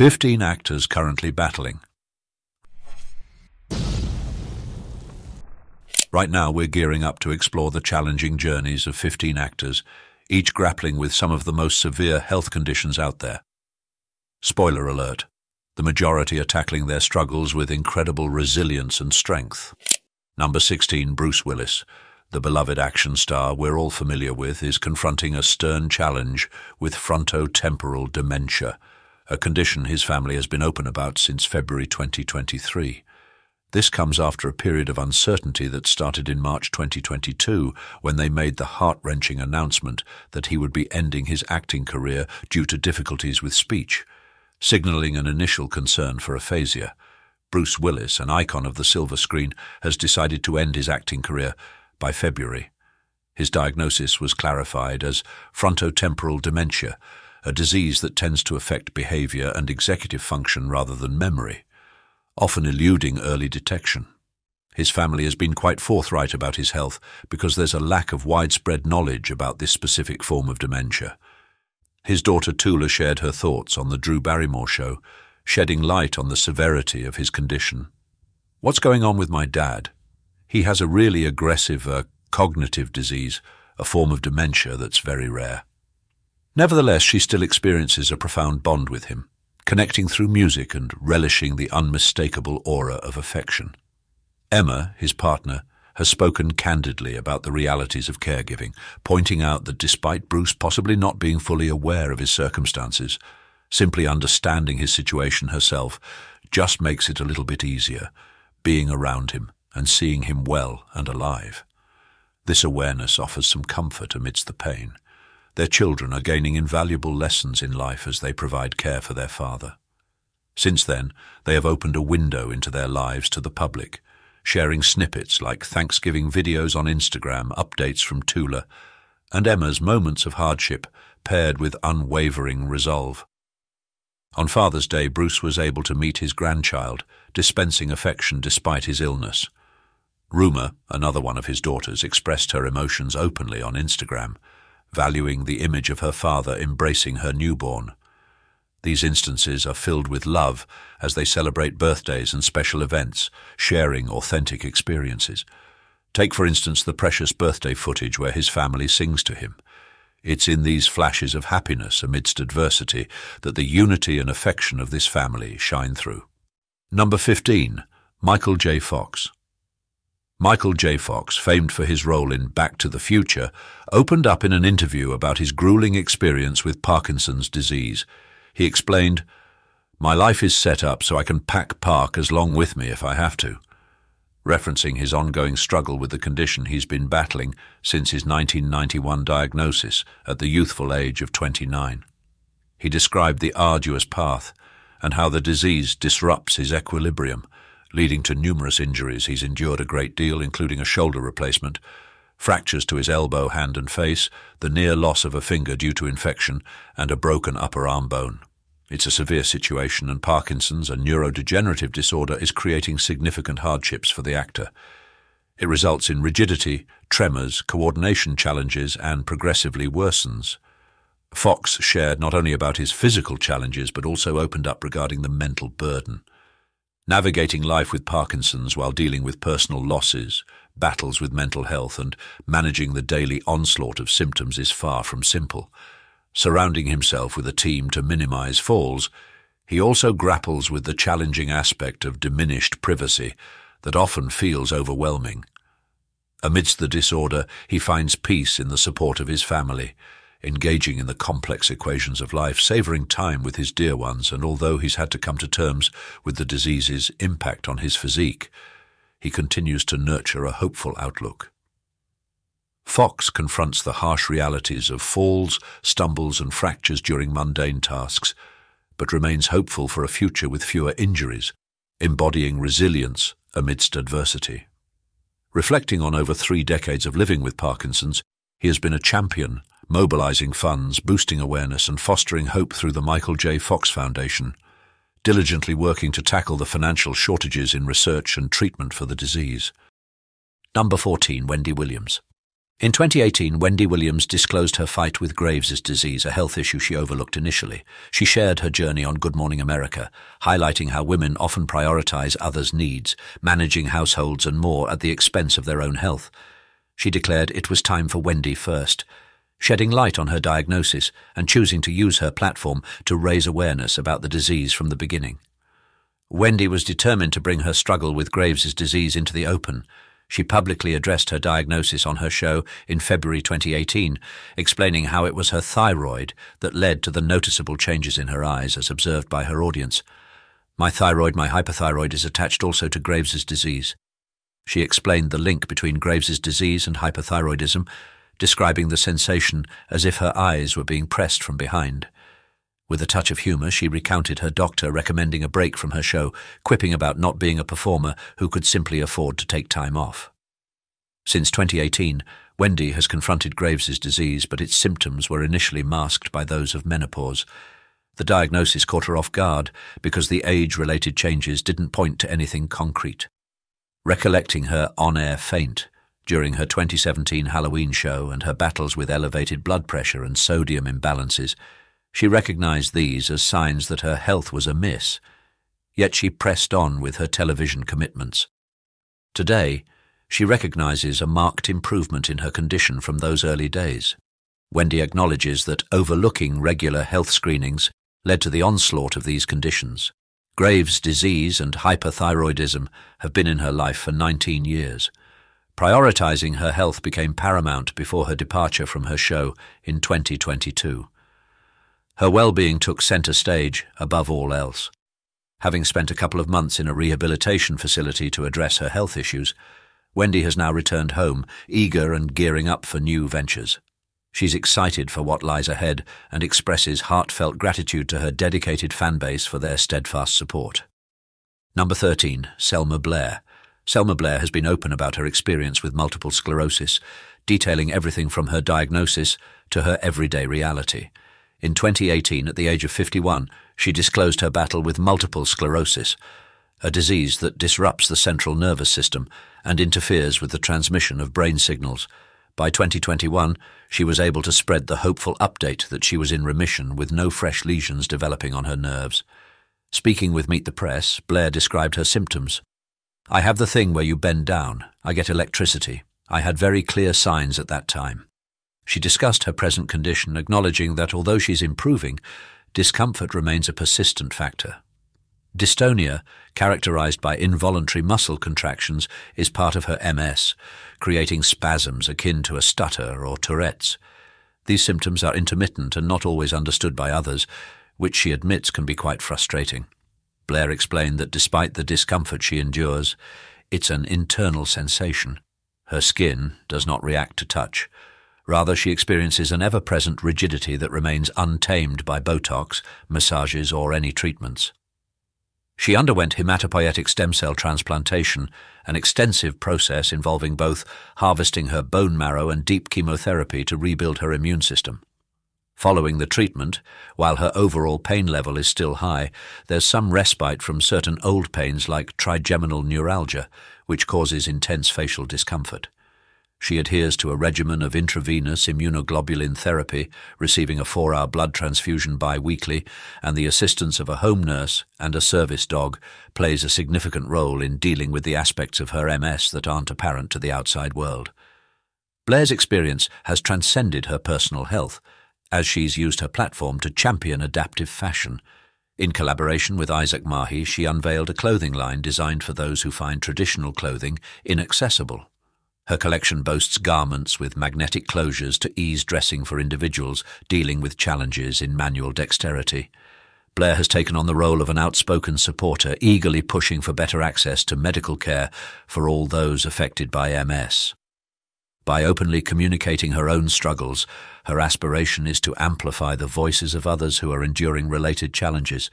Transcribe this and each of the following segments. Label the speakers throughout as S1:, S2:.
S1: 15 actors currently battling. Right now we're gearing up to explore the challenging journeys of 15 actors, each grappling with some of the most severe health conditions out there. Spoiler alert, the majority are tackling their struggles with incredible resilience and strength. Number 16, Bruce Willis, the beloved action star we're all familiar with, is confronting a stern challenge with frontotemporal dementia, a condition his family has been open about since February 2023. This comes after a period of uncertainty that started in March 2022 when they made the heart-wrenching announcement that he would be ending his acting career due to difficulties with speech, signaling an initial concern for aphasia. Bruce Willis, an icon of the silver screen, has decided to end his acting career by February. His diagnosis was clarified as frontotemporal dementia, a disease that tends to affect behavior and executive function rather than memory, often eluding early detection. His family has been quite forthright about his health because there's a lack of widespread knowledge about this specific form of dementia. His daughter Tula shared her thoughts on the Drew Barrymore show, shedding light on the severity of his condition. "What's going on with my dad? He has a really aggressive cognitive disease, a form of dementia that's very rare." Nevertheless, she still experiences a profound bond with him, connecting through music and relishing the unmistakable aura of affection. Emma, his partner, has spoken candidly about the realities of caregiving, pointing out that despite Bruce possibly not being fully aware of his circumstances, simply understanding his situation herself just makes it a little bit easier, being around him and seeing him well and alive. This awareness offers some comfort amidst the pain. Their children are gaining invaluable lessons in life as they provide care for their father. Since then, they have opened a window into their lives to the public, sharing snippets like Thanksgiving videos on Instagram, updates from Tula, and Emma's moments of hardship paired with unwavering resolve. On Father's Day, Bruce was able to meet his grandchild, dispensing affection despite his illness. Ruma, another one of his daughters, expressed her emotions openly on Instagram, valuing the image of her father embracing her newborn. These instances are filled with love as they celebrate birthdays and special events, sharing authentic experiences. Take, for instance, the precious birthday footage where his family sings to him. It's in these flashes of happiness amidst adversity that the unity and affection of this family shine through. Number 15, Michael J. Fox. Michael J. Fox, famed for his role in Back to the Future, opened up in an interview about his grueling experience with Parkinson's disease. He explained, "My life is set up so I can pack Park along with me if I have to," referencing his ongoing struggle with the condition he's been battling since his 1991 diagnosis at the youthful age of 29. He described the arduous path and how the disease disrupts his equilibrium, leading to numerous injuries he's endured a great deal, including a shoulder replacement, fractures to his elbow, hand and face, the near loss of a finger due to infection, and a broken upper arm bone. It's a severe situation, and Parkinson's, a neurodegenerative disorder, is creating significant hardships for the actor. It results in rigidity, tremors, coordination challenges, and progressively worsens. Fox shared not only about his physical challenges, but also opened up regarding the mental burden. Navigating life with Parkinson's while dealing with personal losses, battles with mental health, and managing the daily onslaught of symptoms is far from simple. Surrounding himself with a team to minimize falls, he also grapples with the challenging aspect of diminished privacy that often feels overwhelming. Amidst the disorder, he finds peace in the support of his family, engaging in the complex equations of life, savoring time with his dear ones, and although he's had to come to terms with the disease's impact on his physique, he continues to nurture a hopeful outlook. Fox confronts the harsh realities of falls, stumbles, and fractures during mundane tasks, but remains hopeful for a future with fewer injuries, embodying resilience amidst adversity. Reflecting on over 3 decades of living with Parkinson's, he has been a champion, mobilizing funds, boosting awareness, and fostering hope through the Michael J. Fox Foundation, diligently working to tackle the financial shortages in research and treatment for the disease. Number 14, Wendy Williams. In 2018, Wendy Williams disclosed her fight with Graves' disease, a health issue she overlooked initially. She shared her journey on Good Morning America, highlighting how women often prioritize others' needs, managing households and more at the expense of their own health. She declared it was time for Wendy first, shedding light on her diagnosis and choosing to use her platform to raise awareness about the disease from the beginning. Wendy was determined to bring her struggle with Graves' disease into the open. She publicly addressed her diagnosis on her show in February 2018, explaining how it was her thyroid that led to the noticeable changes in her eyes as observed by her audience. My hyperthyroid is attached also to Graves' disease. She explained the link between Graves' disease and hyperthyroidism, describing the sensation as if her eyes were being pressed from behind. With a touch of humour, she recounted her doctor recommending a break from her show, quipping about not being a performer who could simply afford to take time off. Since 2018, Wendy has confronted Graves' disease, but its symptoms were initially masked by those of menopause. The diagnosis caught her off guard because the age-related changes didn't point to anything concrete. Recollecting her on-air faint during her 2017 Halloween show and her battles with elevated blood pressure and sodium imbalances, she recognized these as signs that her health was amiss, yet she pressed on with her television commitments. Today, she recognizes a marked improvement in her condition from those early days. Wendy acknowledges that overlooking regular health screenings led to the onslaught of these conditions. Graves' disease and hyperthyroidism have been in her life for 19 years. Prioritizing her health became paramount before her departure from her show in 2022. Her well-being took center stage above all else. Having spent a couple of months in a rehabilitation facility to address her health issues, Wendy has now returned home, eager and gearing up for new ventures. She's excited for what lies ahead and expresses heartfelt gratitude to her dedicated fanbase for their steadfast support. Number 13, Selma Blair. Selma Blair has been open about her experience with multiple sclerosis, detailing everything from her diagnosis to her everyday reality. In 2018, at the age of 51, she disclosed her battle with multiple sclerosis, a disease that disrupts the central nervous system and interferes with the transmission of brain signals. By 2021, she was able to spread the hopeful update that she was in remission with no fresh lesions developing on her nerves. Speaking with Meet the Press, Blair described her symptoms. "I have the thing where you bend down. I get electricity. I had very clear signs at that time." She discussed her present condition, acknowledging that although she's improving, discomfort remains a persistent factor. Dystonia, characterized by involuntary muscle contractions, is part of her MS, creating spasms akin to a stutter or Tourette's. These symptoms are intermittent and not always understood by others, which she admits can be quite frustrating. Blair explained that despite the discomfort she endures, it's an internal sensation. Her skin does not react to touch. Rather, she experiences an ever-present rigidity that remains untamed by Botox, massages, or any treatments. She underwent hematopoietic stem cell transplantation, an extensive process involving both harvesting her bone marrow and deep chemotherapy to rebuild her immune system. Following the treatment, while her overall pain level is still high, there's some respite from certain old pains like trigeminal neuralgia, which causes intense facial discomfort. She adheres to a regimen of intravenous immunoglobulin therapy, receiving a 4-hour blood transfusion bi-weekly, and the assistance of a home nurse and a service dog plays a significant role in dealing with the aspects of her MS that aren't apparent to the outside world. Blair's experience has transcended her personal health, as she's used her platform to champion adaptive fashion. In collaboration with Isaac Mahi, she unveiled a clothing line designed for those who find traditional clothing inaccessible. Her collection boasts garments with magnetic closures to ease dressing for individuals dealing with challenges in manual dexterity. Blair has taken on the role of an outspoken supporter, eagerly pushing for better access to medical care for all those affected by MS. By openly communicating her own struggles, her aspiration is to amplify the voices of others who are enduring related challenges,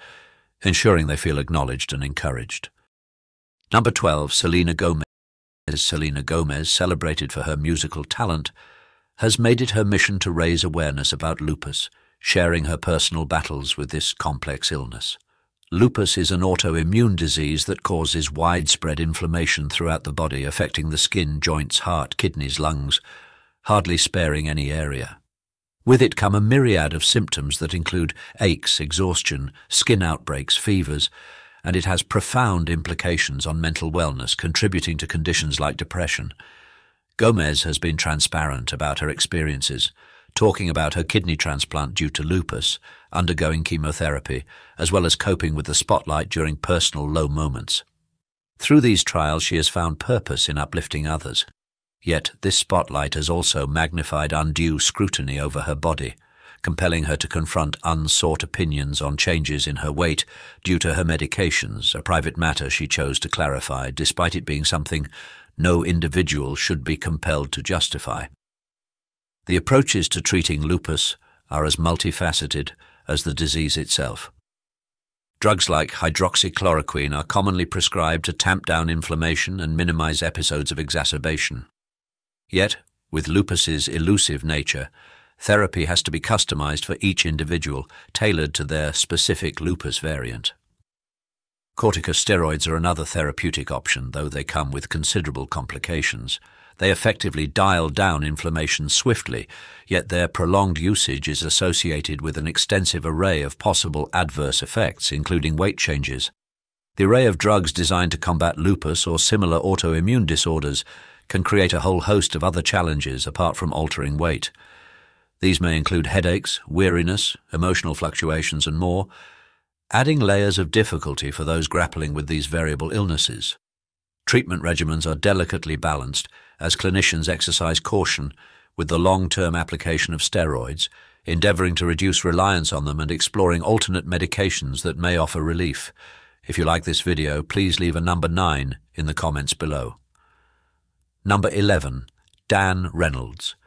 S1: ensuring they feel acknowledged and encouraged. Number 12, Selena Gomez. Selena Gomez, celebrated for her musical talent, has made it her mission to raise awareness about lupus, sharing her personal battles with this complex illness. Lupus is an autoimmune disease that causes widespread inflammation throughout the body, affecting the skin, joints, heart, kidneys, lungs. hardly sparing any area. With it come a myriad of symptoms that include aches, exhaustion, skin outbreaks, fevers, and it has profound implications on mental wellness, contributing to conditions like depression. Gomez has been transparent about her experiences, talking about her kidney transplant due to lupus, undergoing chemotherapy, as well as coping with the spotlight during personal low moments. Through these trials, she has found purpose in uplifting others. Yet this spotlight has also magnified undue scrutiny over her body, compelling her to confront unsought opinions on changes in her weight due to her medications, a private matter she chose to clarify, despite it being something no individual should be compelled to justify. The approaches to treating lupus are as multifaceted as the disease itself. Drugs like hydroxychloroquine are commonly prescribed to tamp down inflammation and minimize episodes of exacerbation. Yet, with lupus's elusive nature, therapy has to be customized for each individual, tailored to their specific lupus variant. Corticosteroids are another therapeutic option, though they come with considerable complications. They effectively dial down inflammation swiftly, yet their prolonged usage is associated with an extensive array of possible adverse effects, including weight changes. The array of drugs designed to combat lupus or similar autoimmune disorders can create a whole host of other challenges apart from altering weight. These may include headaches, weariness, emotional fluctuations, and more, adding layers of difficulty for those grappling with these variable illnesses. Treatment regimens are delicately balanced as clinicians exercise caution with the long-term application of steroids, endeavoring to reduce reliance on them and exploring alternate medications that may offer relief. If you like this video, please leave a number 9 in the comments below. Number 11. Dan Reynolds.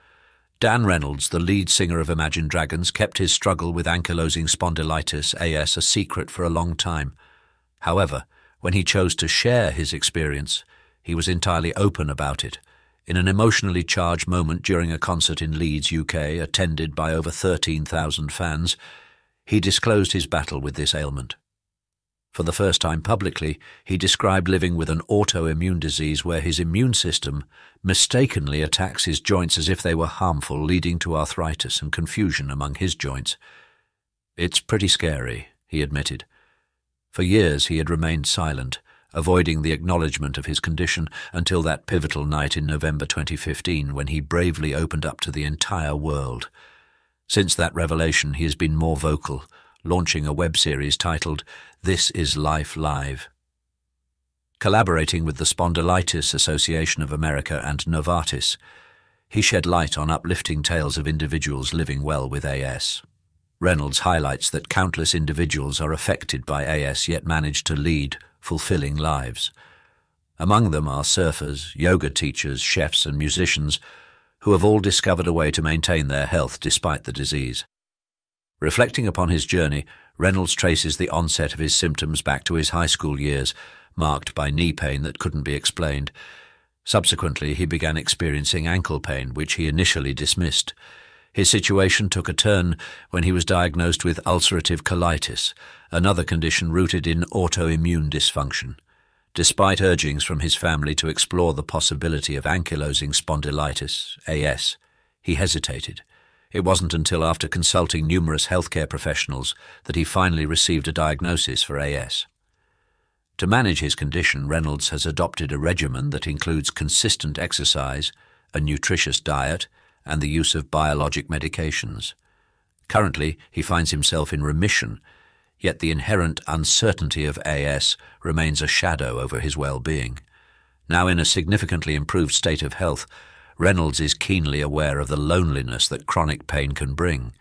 S1: Dan Reynolds, the lead singer of Imagine Dragons, kept his struggle with ankylosing spondylitis, AS, a secret for a long time. However, when he chose to share his experience, he was entirely open about it. In an emotionally charged moment during a concert in Leeds, UK, attended by over 13,000 fans, he disclosed his battle with this ailment. For the first time publicly, he described living with an autoimmune disease where his immune system mistakenly attacks his joints as if they were harmful, leading to arthritis and confusion among his joints. "It's pretty scary," he admitted. For years he had remained silent, avoiding the acknowledgement of his condition until that pivotal night in November 2015 when he bravely opened up to the entire world. Since that revelation, he has been more vocal, launching a web series titled This Is Life Live. Collaborating with the Spondylitis Association of America and Novartis, he shed light on uplifting tales of individuals living well with AS. Reynolds highlights that countless individuals are affected by AS yet manage to lead fulfilling lives. Among them are surfers, yoga teachers, chefs, and musicians who have all discovered a way to maintain their health despite the disease. Reflecting upon his journey, Reynolds traces the onset of his symptoms back to his high school years, marked by knee pain that couldn't be explained. Subsequently, he began experiencing ankle pain, which he initially dismissed. His situation took a turn when he was diagnosed with ulcerative colitis, another condition rooted in autoimmune dysfunction. Despite urgings from his family to explore the possibility of ankylosing spondylitis, AS, he hesitated. It wasn't until after consulting numerous healthcare professionals that he finally received a diagnosis for AS. To manage his condition, Reynolds has adopted a regimen that includes consistent exercise, a nutritious diet, and the use of biologic medications. Currently, he finds himself in remission, yet the inherent uncertainty of AS remains a shadow over his well-being. Now in a significantly improved state of health, Reynolds is keenly aware of the loneliness that chronic pain can bring.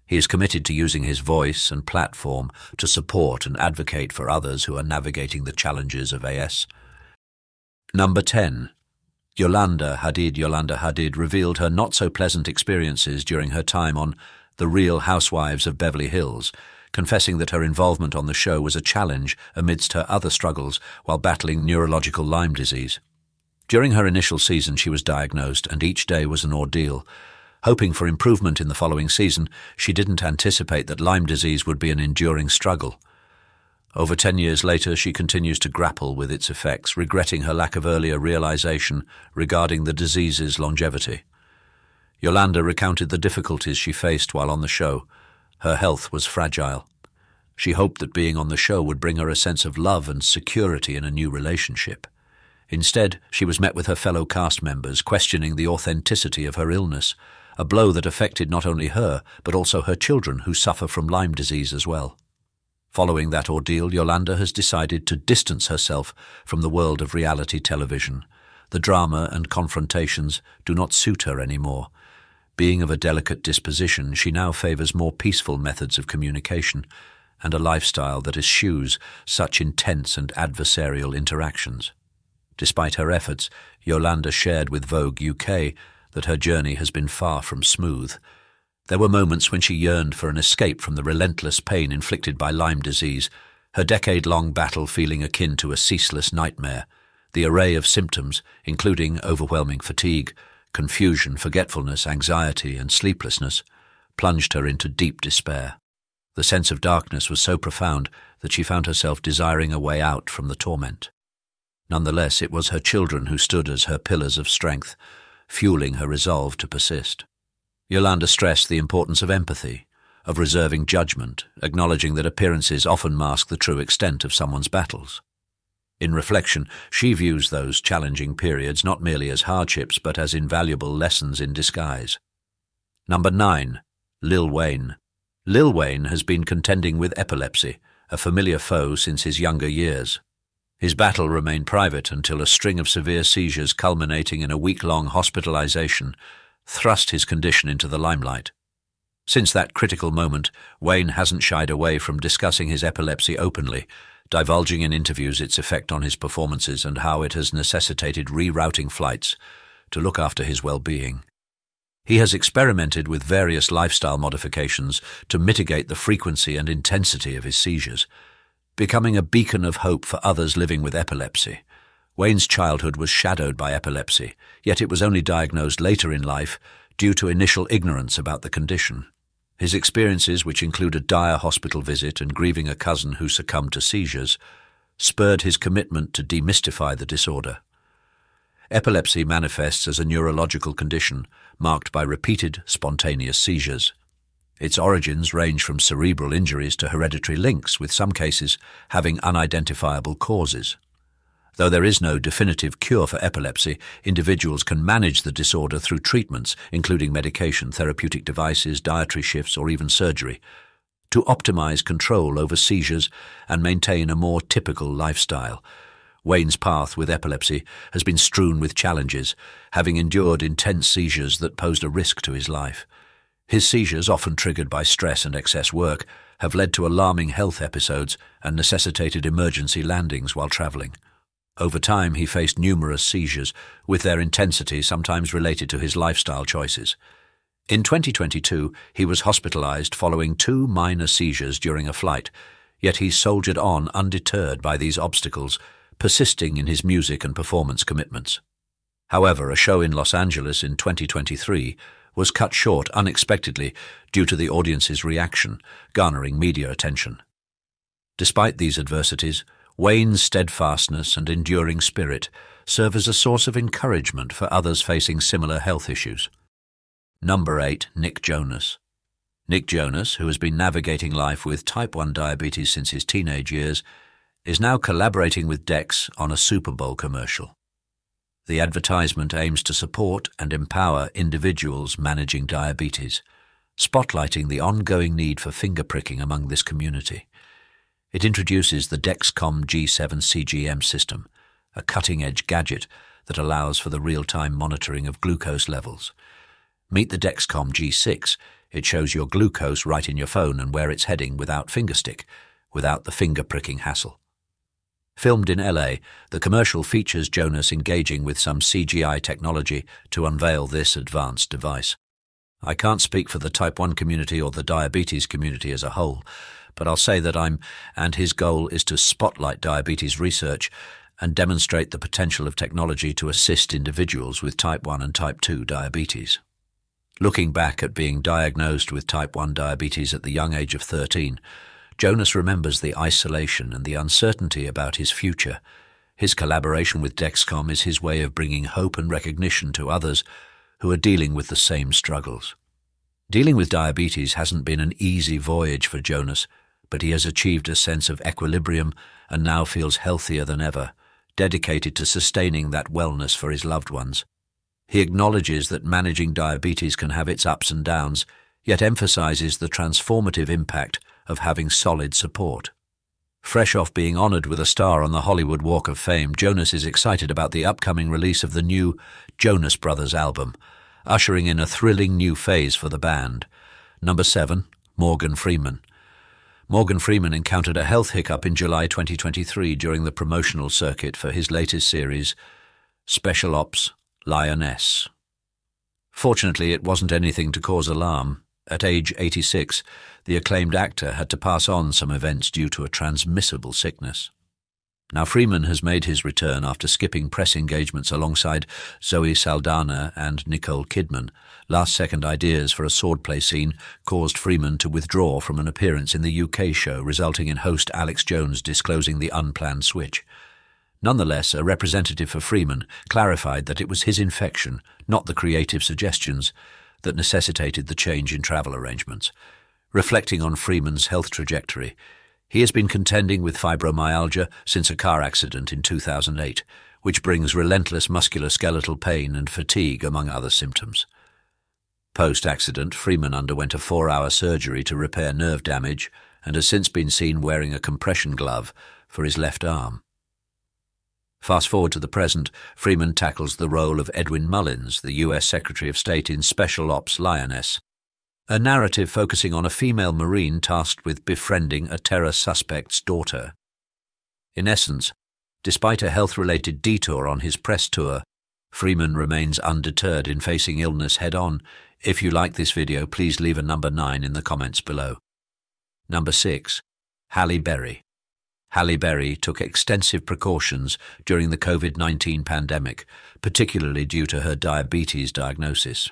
S1: He is committed to using his voice and platform to support and advocate for others who are navigating the challenges of AS. Number 10. Yolanda Hadid revealed her not-so-pleasant experiences during her time on The Real Housewives of Beverly Hills, confessing that her involvement on the show was a challenge amidst her other struggles while battling neurological Lyme disease. During her initial season, she was diagnosed, and each day was an ordeal. Hoping for improvement in the following season, she didn't anticipate that Lyme disease would be an enduring struggle. Over 10 years later, she continues to grapple with its effects, regretting her lack of earlier realization regarding the disease's longevity. Yolanda recounted the difficulties she faced while on the show. Her health was fragile. She hoped that being on the show would bring her a sense of love and security in a new relationship. Instead, she was met with her fellow cast members questioning the authenticity of her illness, a blow that affected not only her, but also her children who suffer from Lyme disease as well. Following that ordeal, Yolanda has decided to distance herself from the world of reality television. The drama and confrontations do not suit her anymore. Being of a delicate disposition, she now favors more peaceful methods of communication and a lifestyle that eschews such intense and adversarial interactions. Despite her efforts, Yolanda shared with Vogue UK that her journey has been far from smooth. There were moments when she yearned for an escape from the relentless pain inflicted by Lyme disease, her decade-long battle feeling akin to a ceaseless nightmare. The array of symptoms, including overwhelming fatigue, confusion, forgetfulness, anxiety, and sleeplessness, plunged her into deep despair. The sense of darkness was so profound that she found herself desiring a way out from the torment. Nonetheless, it was her children who stood as her pillars of strength, fueling her resolve to persist. Yolanda stressed the importance of empathy, of reserving judgment, acknowledging that appearances often mask the true extent of someone's battles. In reflection, she views those challenging periods not merely as hardships, but as invaluable lessons in disguise. Number 9. Lil Wayne. Lil Wayne has been contending with epilepsy, a familiar foe since his younger years. His battle remained private until a string of severe seizures culminating in a week-long hospitalization thrust his condition into the limelight. Since that critical moment, Wayne hasn't shied away from discussing his epilepsy openly, divulging in interviews its effect on his performances and how it has necessitated rerouting flights to look after his well-being. He has experimented with various lifestyle modifications to mitigate the frequency and intensity of his seizures, becoming a beacon of hope for others living with epilepsy. Wayne's childhood was shadowed by epilepsy, yet it was only diagnosed later in life due to initial ignorance about the condition. His experiences, which include a dire hospital visit and grieving a cousin who succumbed to seizures, spurred his commitment to demystify the disorder. Epilepsy manifests as a neurological condition marked by repeated, spontaneous seizures. Its origins range from cerebral injuries to hereditary links, with some cases having unidentifiable causes. Though there is no definitive cure for epilepsy, individuals can manage the disorder through treatments, including medication, therapeutic devices, dietary shifts, or even surgery, to optimize control over seizures and maintain a more typical lifestyle. Wayne's path with epilepsy has been strewn with challenges, having endured intense seizures that posed a risk to his life. His seizures, often triggered by stress and excess work, have led to alarming health episodes and necessitated emergency landings while traveling. Over time, he faced numerous seizures, with their intensity sometimes related to his lifestyle choices. In 2022, he was hospitalized following 2 minor seizures during a flight, yet he soldiered on undeterred by these obstacles, persisting in his music and performance commitments. However, a show in Los Angeles in 2023 was cut short unexpectedly due to the audience's reaction, garnering media attention. Despite these adversities, Wayne's steadfastness and enduring spirit serve as a source of encouragement for others facing similar health issues. Number 8. Nick Jonas. Nick Jonas, who has been navigating life with type 1 diabetes since his teenage years, is now collaborating with Dex on a Super Bowl commercial. The advertisement aims to support and empower individuals managing diabetes, spotlighting the ongoing need for finger pricking among this community. It introduces the Dexcom G7 CGM system, a cutting-edge gadget that allows for the real-time monitoring of glucose levels. Meet the Dexcom G6. It shows your glucose right in your phone and where it's heading without fingerstick, without the finger-pricking hassle. Filmed in LA, the commercial features Jonas engaging with some CGI technology to unveil this advanced device. I can't speak for the type 1 community or the diabetes community as a whole, but I'll say that and his goal is to spotlight diabetes research and demonstrate the potential of technology to assist individuals with type 1 and type 2 diabetes. Looking back at being diagnosed with type 1 diabetes at the young age of 13, Jonas remembers the isolation and the uncertainty about his future. His collaboration with Dexcom is his way of bringing hope and recognition to others who are dealing with the same struggles. Dealing with diabetes hasn't been an easy voyage for Jonas, but he has achieved a sense of equilibrium and now feels healthier than ever, dedicated to sustaining that wellness for his loved ones. He acknowledges that managing diabetes can have its ups and downs, yet emphasizes the transformative impact of having solid support. Fresh off being honored with a star on the Hollywood Walk of Fame, Jonas is excited about the upcoming release of the new Jonas Brothers album, ushering in a thrilling new phase for the band. Number 7, Morgan Freeman. Morgan Freeman encountered a health hiccup in July 2023 during the promotional circuit for his latest series, Special Ops Lioness. Fortunately, it wasn't anything to cause alarm. At age 86, the acclaimed actor had to pass on some events due to a transmissible sickness. Now, Freeman has made his return after skipping press engagements alongside Zoe Saldana and Nicole Kidman. Last-second ideas for a swordplay scene caused Freeman to withdraw from an appearance in the UK show, resulting in host Alex Jones disclosing the unplanned switch. Nonetheless, a representative for Freeman clarified that it was his infection, not the creative suggestions, that necessitated the change in travel arrangements. Reflecting on Freeman's health trajectory, he has been contending with fibromyalgia since a car accident in 2008, which brings relentless musculoskeletal pain and fatigue, among other symptoms. Post-accident, Freeman underwent a 4-hour surgery to repair nerve damage and has since been seen wearing a compression glove for his left arm. Fast forward to the present, Freeman tackles the role of Edwin Mullins, the U.S. Secretary of State in Special Ops Lioness, a narrative focusing on a female Marine tasked with befriending a terror suspect's daughter. In essence, despite a health-related detour on his press tour, Freeman remains undeterred in facing illness head-on. If you like this video, please leave a number 9 in the comments below. Number 6. Halle Berry. Halle Berry took extensive precautions during the COVID-19 pandemic, particularly due to her diabetes diagnosis.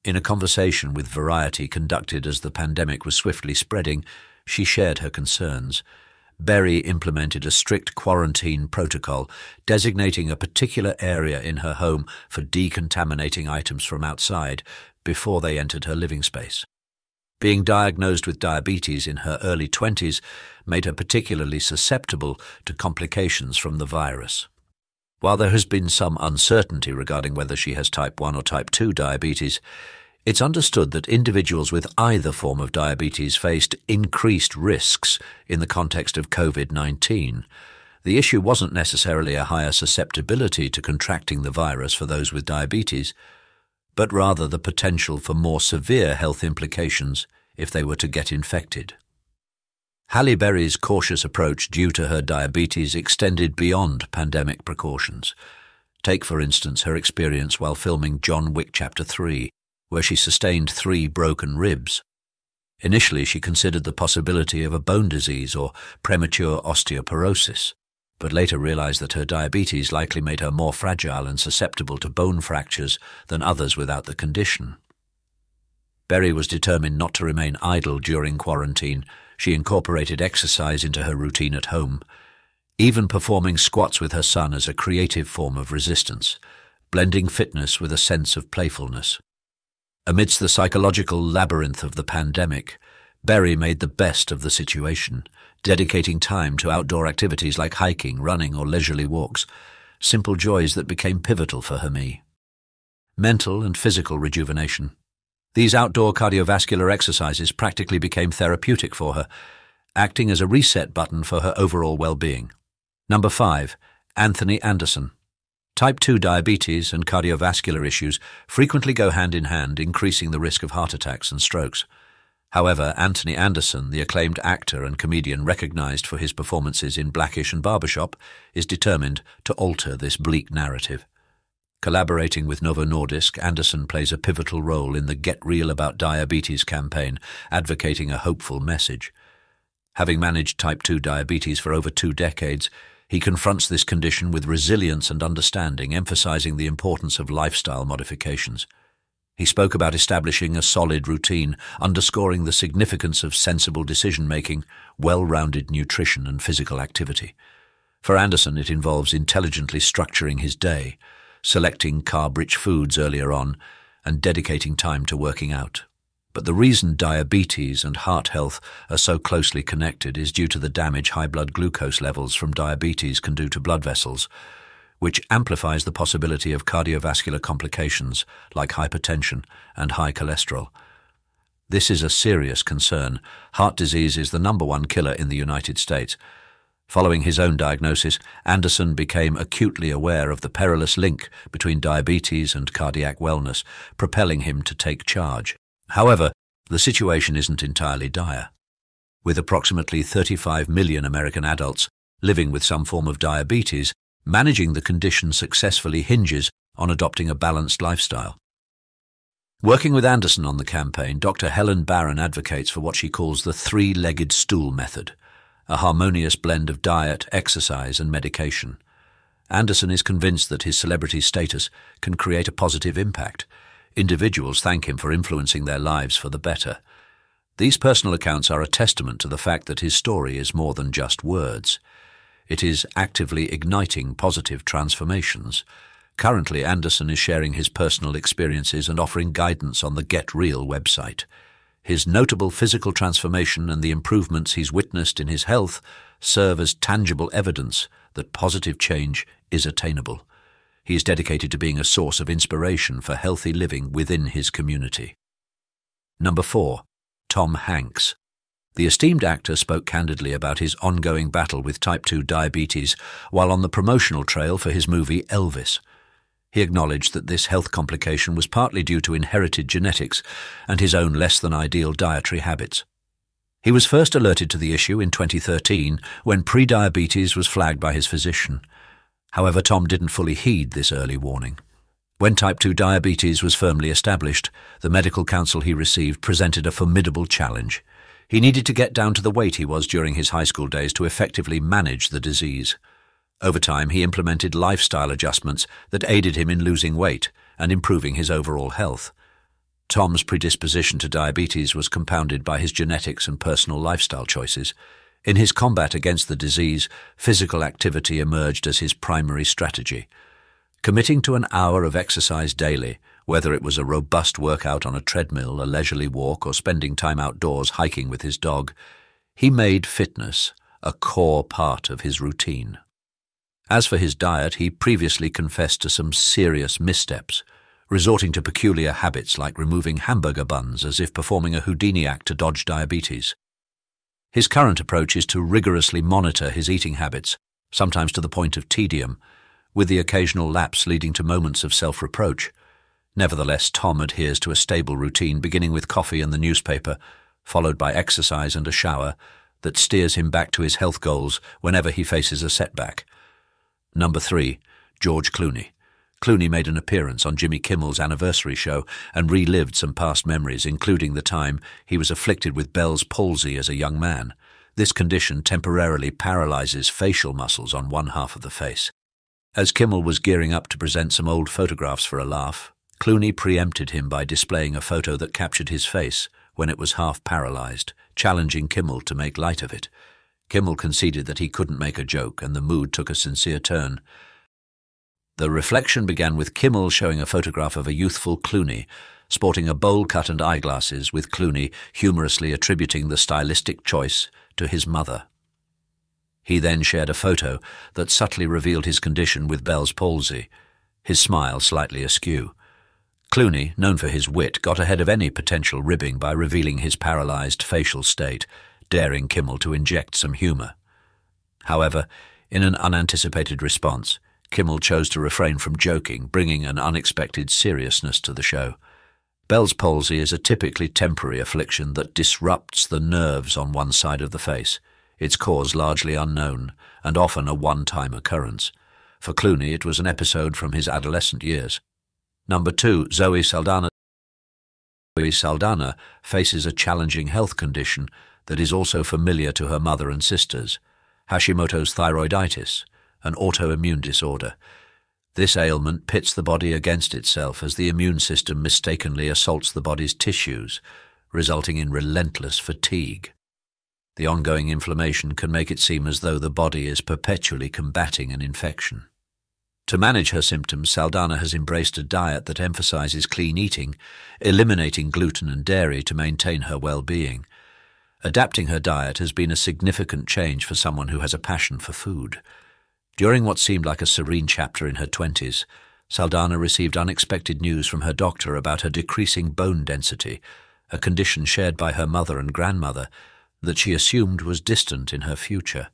S1: In a conversation with Variety conducted as the pandemic was swiftly spreading, she shared her concerns. Berry implemented a strict quarantine protocol, designating a particular area in her home for decontaminating items from outside before they entered her living space. Being diagnosed with diabetes in her early 20s made her particularly susceptible to complications from the virus. While there has been some uncertainty regarding whether she has type 1 or type 2 diabetes, it's understood that individuals with either form of diabetes faced increased risks in the context of COVID-19. The issue wasn't necessarily a higher susceptibility to contracting the virus for those with diabetes, but rather the potential for more severe health implications if they were to get infected. Halle Berry's cautious approach due to her diabetes extended beyond pandemic precautions. Take, for instance, her experience while filming John Wick Chapter 3, where she sustained 3 broken ribs. Initially, she considered the possibility of a bone disease or premature osteoporosis, but later realized that her diabetes likely made her more fragile and susceptible to bone fractures than others without the condition. Berry was determined not to remain idle during quarantine. She incorporated exercise into her routine at home, even performing squats with her son as a creative form of resistance, blending fitness with a sense of playfulness. Amidst the psychological labyrinth of the pandemic, Berry made the best of the situation, dedicating time to outdoor activities like hiking, running, or leisurely walks, simple joys that became pivotal for her. Mental and physical rejuvenation. These outdoor cardiovascular exercises practically became therapeutic for her, acting as a reset button for her overall well-being. Number 5. Anthony Anderson. Type 2 diabetes and cardiovascular issues frequently go hand in hand, increasing the risk of heart attacks and strokes. However, Anthony Anderson, the acclaimed actor and comedian recognized for his performances in Blackish and Barbershop, is determined to alter this bleak narrative. Collaborating with Novo Nordisk, Anderson plays a pivotal role in the Get Real About Diabetes campaign, advocating a hopeful message. Having managed type 2 diabetes for over 2 decades, he confronts this condition with resilience and understanding, emphasizing the importance of lifestyle modifications. He spoke about establishing a solid routine, underscoring the significance of sensible decision-making, well-rounded nutrition and physical activity. For Anderson, it involves intelligently structuring his day, selecting carb-rich foods earlier on, and dedicating time to working out. But the reason diabetes and heart health are so closely connected is due to the damage high blood glucose levels from diabetes can do to blood vessels, which amplifies the possibility of cardiovascular complications like hypertension and high cholesterol. This is a serious concern. Heart disease is the #1 killer in the United States. Following his own diagnosis, Anderson became acutely aware of the perilous link between diabetes and cardiac wellness, propelling him to take charge. However, the situation isn't entirely dire. With approximately 35 million American adults living with some form of diabetes, managing the condition successfully hinges on adopting a balanced lifestyle. Working with Anderson on the campaign, Dr. Helen Barron advocates for what she calls the three-legged stool method, a harmonious blend of diet, exercise, and medication. Anderson is convinced that his celebrity status can create a positive impact. Individuals thank him for influencing their lives for the better. These personal accounts are a testament to the fact that his story is more than just words. It is actively igniting positive transformations. Currently, Anderson is sharing his personal experiences and offering guidance on the Get Real website. His notable physical transformation and the improvements he's witnessed in his health serve as tangible evidence that positive change is attainable. He is dedicated to being a source of inspiration for healthy living within his community. Number 4. Tom Hanks. The esteemed actor spoke candidly about his ongoing battle with type 2 diabetes while on the promotional trail for his movie Elvis. He acknowledged that this health complication was partly due to inherited genetics and his own less-than-ideal dietary habits. He was first alerted to the issue in 2013 when prediabetes was flagged by his physician. However, Tom didn't fully heed this early warning. When type 2 diabetes was firmly established, the medical counsel he received presented a formidable challenge. He needed to get down to the weight he was during his high school days to effectively manage the disease. Over time, he implemented lifestyle adjustments that aided him in losing weight and improving his overall health. Tom's predisposition to diabetes was compounded by his genetics and personal lifestyle choices. In his combat against the disease, physical activity emerged as his primary strategy. Committing to an hour of exercise daily, whether it was a robust workout on a treadmill, a leisurely walk, or spending time outdoors hiking with his dog, he made fitness a core part of his routine. As for his diet, he previously confessed to some serious missteps, resorting to peculiar habits like removing hamburger buns as if performing a Houdini act to dodge diabetes. His current approach is to rigorously monitor his eating habits, sometimes to the point of tedium, with the occasional lapse leading to moments of self-reproach. Nevertheless, Tom adheres to a stable routine beginning with coffee and the newspaper, followed by exercise and a shower, that steers him back to his health goals whenever he faces a setback. Number 3. George Clooney. Clooney made an appearance on Jimmy Kimmel's anniversary show and relived some past memories, including the time he was afflicted with Bell's palsy as a young man. This condition temporarily paralyzes facial muscles on one half of the face. As Kimmel was gearing up to present some old photographs for a laugh, Clooney preempted him by displaying a photo that captured his face when it was half paralyzed, challenging Kimmel to make light of it. Kimmel conceded that he couldn't make a joke, and the mood took a sincere turn. The reflection began with Kimmel showing a photograph of a youthful Clooney, sporting a bowl cut and eyeglasses, with Clooney humorously attributing the stylistic choice to his mother. He then shared a photo that subtly revealed his condition with Bell's palsy, his smile slightly askew. Clooney, known for his wit, got ahead of any potential ribbing by revealing his paralyzed facial state, daring Kimmel to inject some humor. However, in an unanticipated response, Kimmel chose to refrain from joking, bringing an unexpected seriousness to the show. Bell's palsy is a typically temporary affliction that disrupts the nerves on one side of the face, its cause largely unknown, and often a one-time occurrence. For Clooney, it was an episode from his adolescent years. Number 2, Zoe Saldana. Zoe Saldana faces a challenging health condition that is also familiar to her mother and sisters, Hashimoto's thyroiditis, an autoimmune disorder. This ailment pits the body against itself as the immune system mistakenly assaults the body's tissues, resulting in relentless fatigue. The ongoing inflammation can make it seem as though the body is perpetually combating an infection. To manage her symptoms, Saldana has embraced a diet that emphasizes clean eating, eliminating gluten and dairy to maintain her well-being. Adapting her diet has been a significant change for someone who has a passion for food. During what seemed like a serene chapter in her 20s, Saldana received unexpected news from her doctor about her decreasing bone density, a condition shared by her mother and grandmother that she assumed was distant in her future.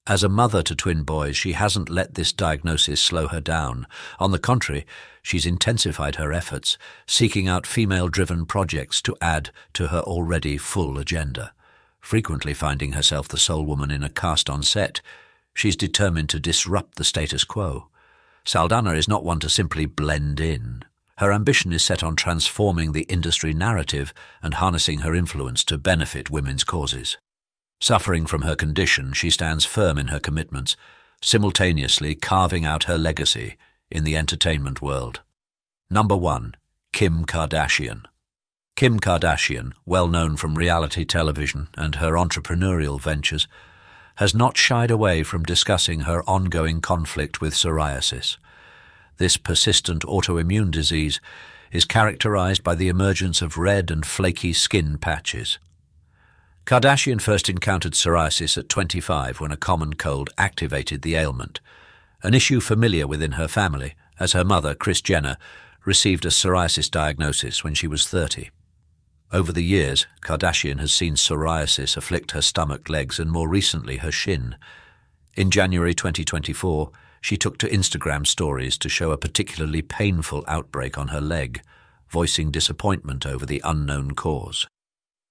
S1: As a mother to twin boys, she hasn't let this diagnosis slow her down. On the contrary, she's intensified her efforts, seeking out female-driven projects to add to her already full agenda. Frequently finding herself the sole woman in a cast-on set, she's determined to disrupt the status quo. Saldana is not one to simply blend in. Her ambition is set on transforming the industry narrative and harnessing her influence to benefit women's causes. Suffering from her condition, she stands firm in her commitments, simultaneously carving out her legacy in the entertainment world. Number 1. Kim Kardashian. Kim Kardashian, well known from reality television and her entrepreneurial ventures, has not shied away from discussing her ongoing conflict with psoriasis. This persistent autoimmune disease is characterized by the emergence of red and flaky skin patches. Kardashian first encountered psoriasis at 25 when a common cold activated the ailment, an issue familiar within her family, as her mother, Kris Jenner, received a psoriasis diagnosis when she was 30. Over the years, Kardashian has seen psoriasis afflict her stomach, legs, and more recently her shin. In January 2024, she took to Instagram stories to show a particularly painful outbreak on her leg, voicing disappointment over the unknown cause.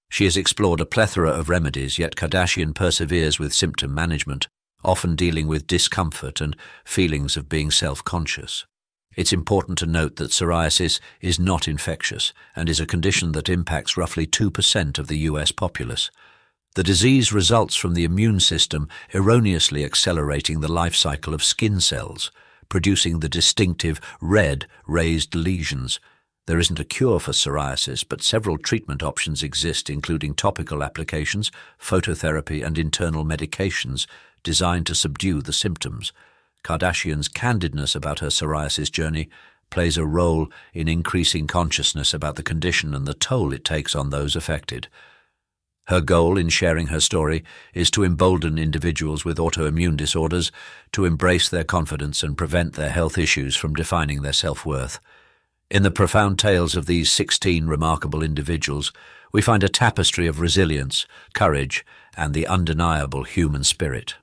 S1: She has explored a plethora of remedies, yet Kardashian perseveres with symptom management, often dealing with discomfort and feelings of being self-conscious. It's important to note that psoriasis is not infectious and is a condition that impacts roughly 2% of the US populace. The disease results from the immune system erroneously accelerating the life cycle of skin cells, producing the distinctive red, raised lesions. There isn't a cure for psoriasis, but several treatment options exist, including topical applications, phototherapy, and internal medications designed to subdue the symptoms. Kardashian's candidness about her psoriasis journey plays a role in increasing consciousness about the condition and the toll it takes on those affected. Her goal in sharing her story is to embolden individuals with autoimmune disorders to embrace their confidence and prevent their health issues from defining their self-worth. In the profound tales of these 16 remarkable individuals, we find a tapestry of resilience, courage, and the undeniable human spirit.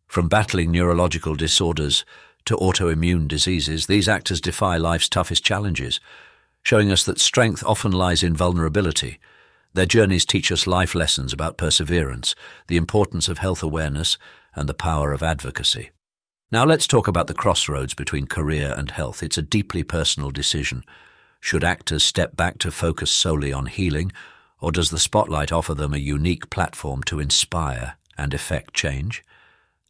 S1: From battling neurological disorders to autoimmune diseases, these actors defy life's toughest challenges, showing us that strength often lies in vulnerability. Their journeys teach us life lessons about perseverance, the importance of health awareness, and the power of advocacy. Now let's talk about the crossroads between career and health. It's a deeply personal decision. Should actors step back to focus solely on healing, or does the spotlight offer them a unique platform to inspire and effect change?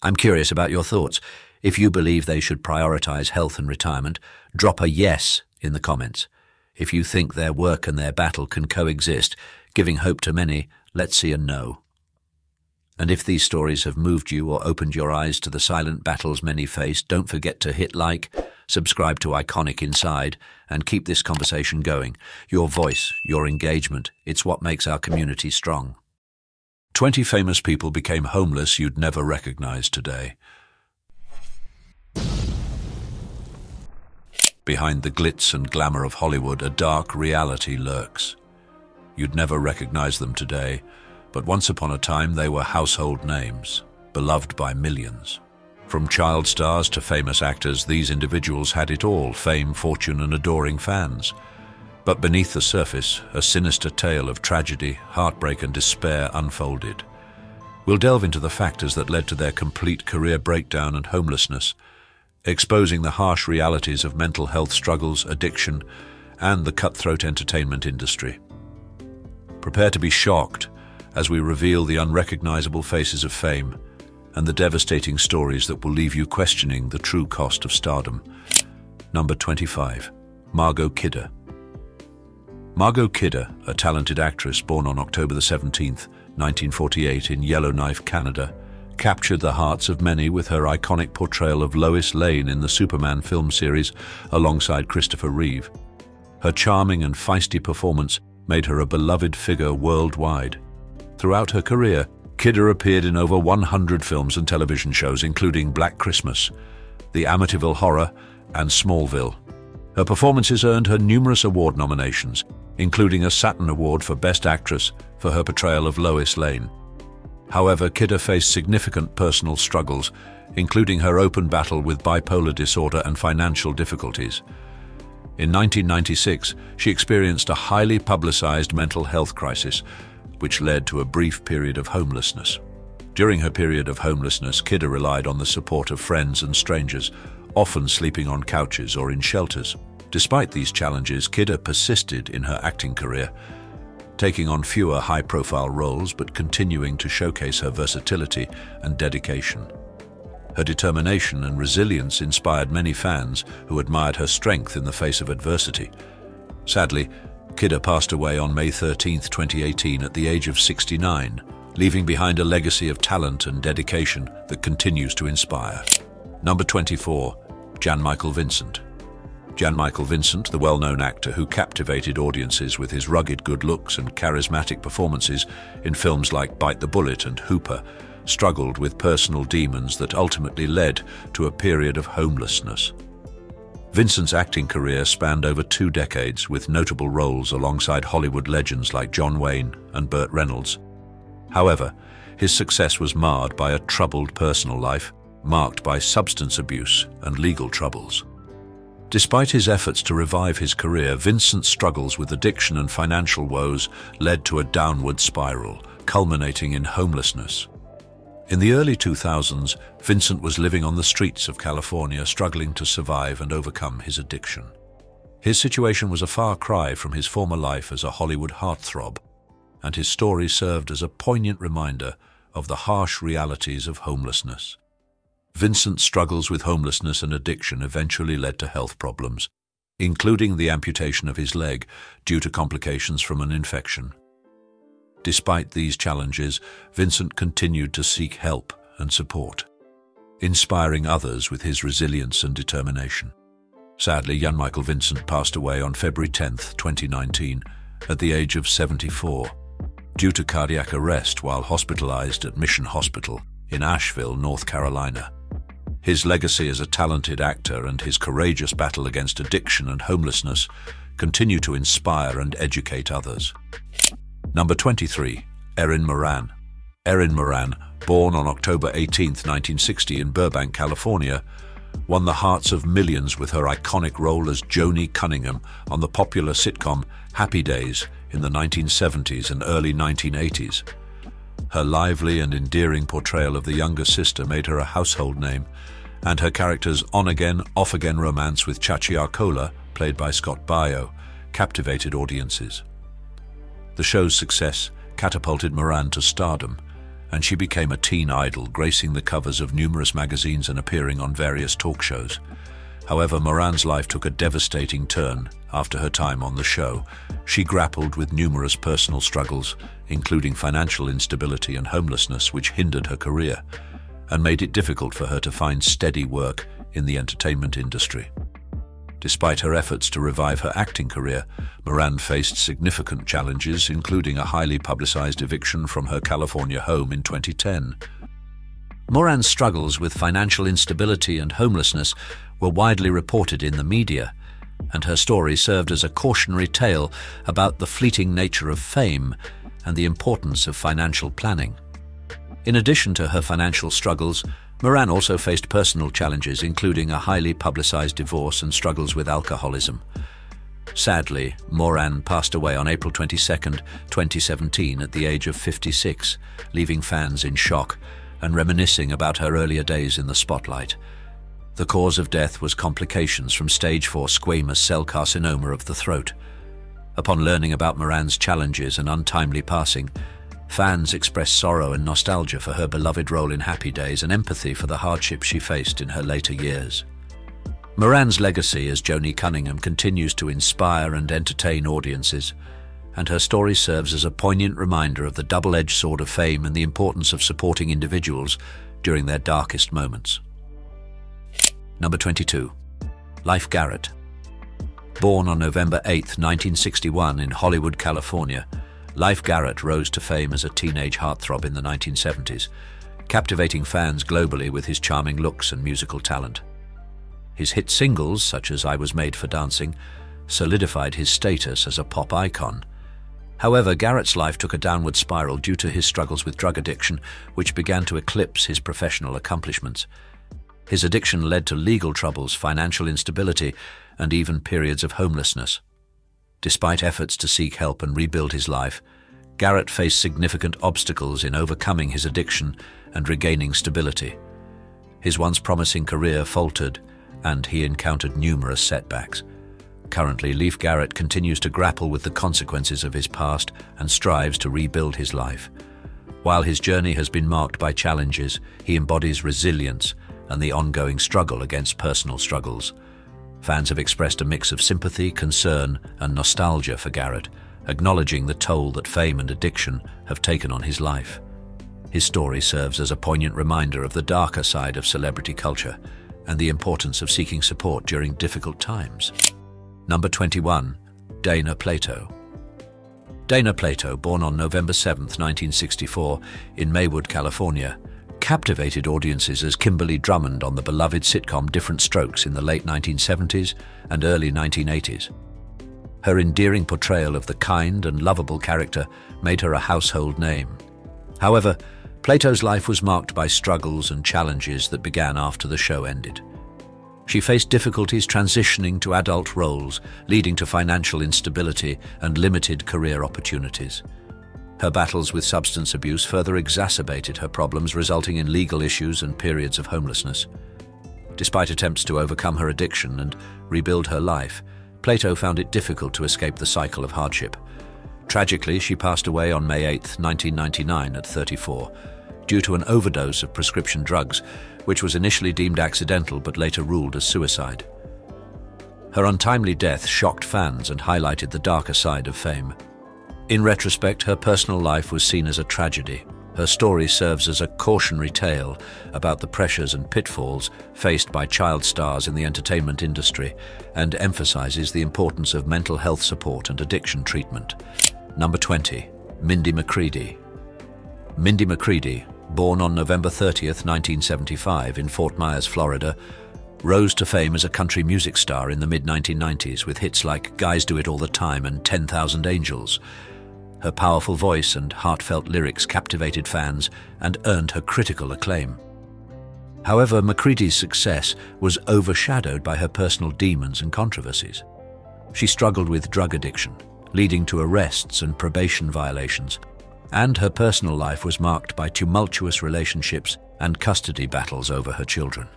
S1: I'm curious about your thoughts. If you believe they should prioritize health and retirement, drop a yes in the comments. If you think their work and their battle can coexist, giving hope to many, let's see a no. And if these stories have moved you or opened your eyes to the silent battles many face, don't forget to hit like, subscribe to Iconic and keep this conversation going. Your voice, your engagement, it's what makes our community strong. 20 famous people became homeless you'd never recognize today. Behind the glitz and glamour of Hollywood, a dark reality lurks. You'd never recognize them today, but once upon a time they were household names, beloved by millions. From child stars to famous actors, these individuals had it all: fame, fortune, and adoring fans. But beneath the surface, a sinister tale of tragedy, heartbreak, and despair unfolded. We'll delve into the factors that led to their complete career breakdown and homelessness, exposing the harsh realities of mental health struggles, addiction, and the cutthroat entertainment industry. Prepare to be shocked as we reveal the unrecognizable faces of fame and the devastating stories that will leave you questioning the true cost of stardom. Number 25. Margot Kidder. Margot Kidder, a talented actress born on October 17, 1948 in Yellowknife, Canada, captured the hearts of many with her iconic portrayal of Lois Lane in the Superman film series alongside Christopher Reeve. Her charming and feisty performance made her a beloved figure worldwide. Throughout her career, Kidder appeared in over 100 films and television shows, including Black Christmas, The Amityville Horror, and Smallville. Her performances earned her numerous award nominations, including a Saturn Award for Best Actress for her portrayal of Lois Lane. However, Kidder faced significant personal struggles, including her open battle with bipolar disorder and financial difficulties. In 1996, she experienced a highly publicized mental health crisis, which led to a brief period of homelessness. During her period of homelessness, Kidder relied on the support of friends and strangers, often sleeping on couches or in shelters. Despite these challenges, Kidder persisted in her acting career, taking on fewer high-profile roles but continuing to showcase her versatility and dedication. Her determination and resilience inspired many fans who admired her strength in the face of adversity. Sadly, Kidder passed away on May 13, 2018 at the age of 69, leaving behind a legacy of talent and dedication that continues to inspire. Number 24. Jan Michael Vincent. Jan Michael Vincent, the well-known actor who captivated audiences with his rugged good looks and charismatic performances in films like Bite the Bullet and Hooper, struggled with personal demons that ultimately led to a period of homelessness. Vincent's acting career spanned over 2 decades, with notable roles alongside Hollywood legends like John Wayne and Burt Reynolds. However, his success was marred by a troubled personal life, marked by substance abuse and legal troubles. Despite his efforts to revive his career, Vincent's struggles with addiction and financial woes led to a downward spiral, culminating in homelessness. In the early 2000s, Vincent was living on the streets of California, struggling to survive and overcome his addiction. His situation was a far cry from his former life as a Hollywood heartthrob, and his story served as a poignant reminder of the harsh realities of homelessness. Vincent's struggles with homelessness and addiction eventually led to health problems, including the amputation of his leg due to complications from an infection. Despite these challenges, Vincent continued to seek help and support, inspiring others with his resilience and determination. Sadly, Jan Michael Vincent passed away on February 10, 2019, at the age of 74, due to cardiac arrest while hospitalized at Mission Hospital in Asheville, North Carolina. His legacy as a talented actor and his courageous battle against addiction and homelessness continue to inspire and educate others. Number 23. Erin Moran. Erin Moran, born on October 18, 1960 in Burbank, California, won the hearts of millions with her iconic role as Joni Cunningham on the popular sitcom Happy Days in the 1970s and early 1980s. Her lively and endearing portrayal of the younger sister made her a household name, and her character's on-again, off-again romance with Chachi Arcola, played by Scott Baio, captivated audiences. The show's success catapulted Moran to stardom, and she became a teen idol, gracing the covers of numerous magazines and appearing on various talk shows. However, Moran's life took a devastating turn after her time on the show. She grappled with numerous personal struggles, including financial instability and homelessness, which hindered her career and made it difficult for her to find steady work in the entertainment industry. Despite her efforts to revive her acting career, Moran faced significant challenges, including a highly publicized eviction from her California home in 2010. Moran's struggles with financial instability and homelessness were widely reported in the media, and her story served as a cautionary tale about the fleeting nature of fame and the importance of financial planning. In addition to her financial struggles, Moran also faced personal challenges, including a highly publicized divorce and struggles with alcoholism. Sadly, Moran passed away on April 22, 2017 at the age of 56, leaving fans in shock and reminiscing about her earlier days in the spotlight. The cause of death was complications from stage 4 squamous cell carcinoma of the throat. Upon learning about Moran's challenges and untimely passing, fans expressed sorrow and nostalgia for her beloved role in Happy Days and empathy for the hardships she faced in her later years. Moran's legacy as Joni Cunningham continues to inspire and entertain audiences, and her story serves as a poignant reminder of the double-edged sword of fame and the importance of supporting individuals during their darkest moments. Number 22. Leif Garrett. Born on November 8, 1961 in Hollywood, California, Leif Garrett rose to fame as a teenage heartthrob in the 1970s, captivating fans globally with his charming looks and musical talent. His hit singles, such as I Was Made for Dancing, solidified his status as a pop icon. However, Garrett's life took a downward spiral due to his struggles with drug addiction, which began to eclipse his professional accomplishments. His addiction led to legal troubles, financial instability, and even periods of homelessness. Despite efforts to seek help and rebuild his life, Garrett faced significant obstacles in overcoming his addiction and regaining stability. His once promising career faltered, and he encountered numerous setbacks. Currently, Leif Garrett continues to grapple with the consequences of his past and strives to rebuild his life. While his journey has been marked by challenges, he embodies resilience and the ongoing struggle against personal struggles. Fans have expressed a mix of sympathy, concern, and nostalgia for Garrett, acknowledging the toll that fame and addiction have taken on his life. His story serves as a poignant reminder of the darker side of celebrity culture and the importance of seeking support during difficult times. Number 21. Dana Plato. Dana Plato, born on November 7, 1964, in Maywood, California, captivated audiences as Kimberly Drummond on the beloved sitcom Different Strokes in the late 1970s and early 1980s. Her endearing portrayal of the kind and lovable character made her a household name. However, Plato's life was marked by struggles and challenges that began after the show ended. She faced difficulties transitioning to adult roles, leading to financial instability and limited career opportunities. Her battles with substance abuse further exacerbated her problems, resulting in legal issues and periods of homelessness. Despite attempts to overcome her addiction and rebuild her life, Plato found it difficult to escape the cycle of hardship. Tragically, she passed away on May 8, 1999 at 34, due to an overdose of prescription drugs, which was initially deemed accidental but later ruled as suicide. Her untimely death shocked fans and highlighted the darker side of fame. In retrospect, her personal life was seen as a tragedy. Her story serves as a cautionary tale about the pressures and pitfalls faced by child stars in the entertainment industry and emphasizes the importance of mental health support and addiction treatment. Number 20. Mindy McCready. Mindy McCready, born on November 30, 1975 in Fort Myers, Florida, rose to fame as a country music star in the mid-1990s with hits like Guys Do It All the Time and 10,000 Angels. Her powerful voice and heartfelt lyrics captivated fans and earned her critical acclaim. However, McCready's success was overshadowed by her personal demons and controversies. She struggled with drug addiction, leading to arrests and probation violations, and her personal life was marked by tumultuous relationships and custody battles over her children.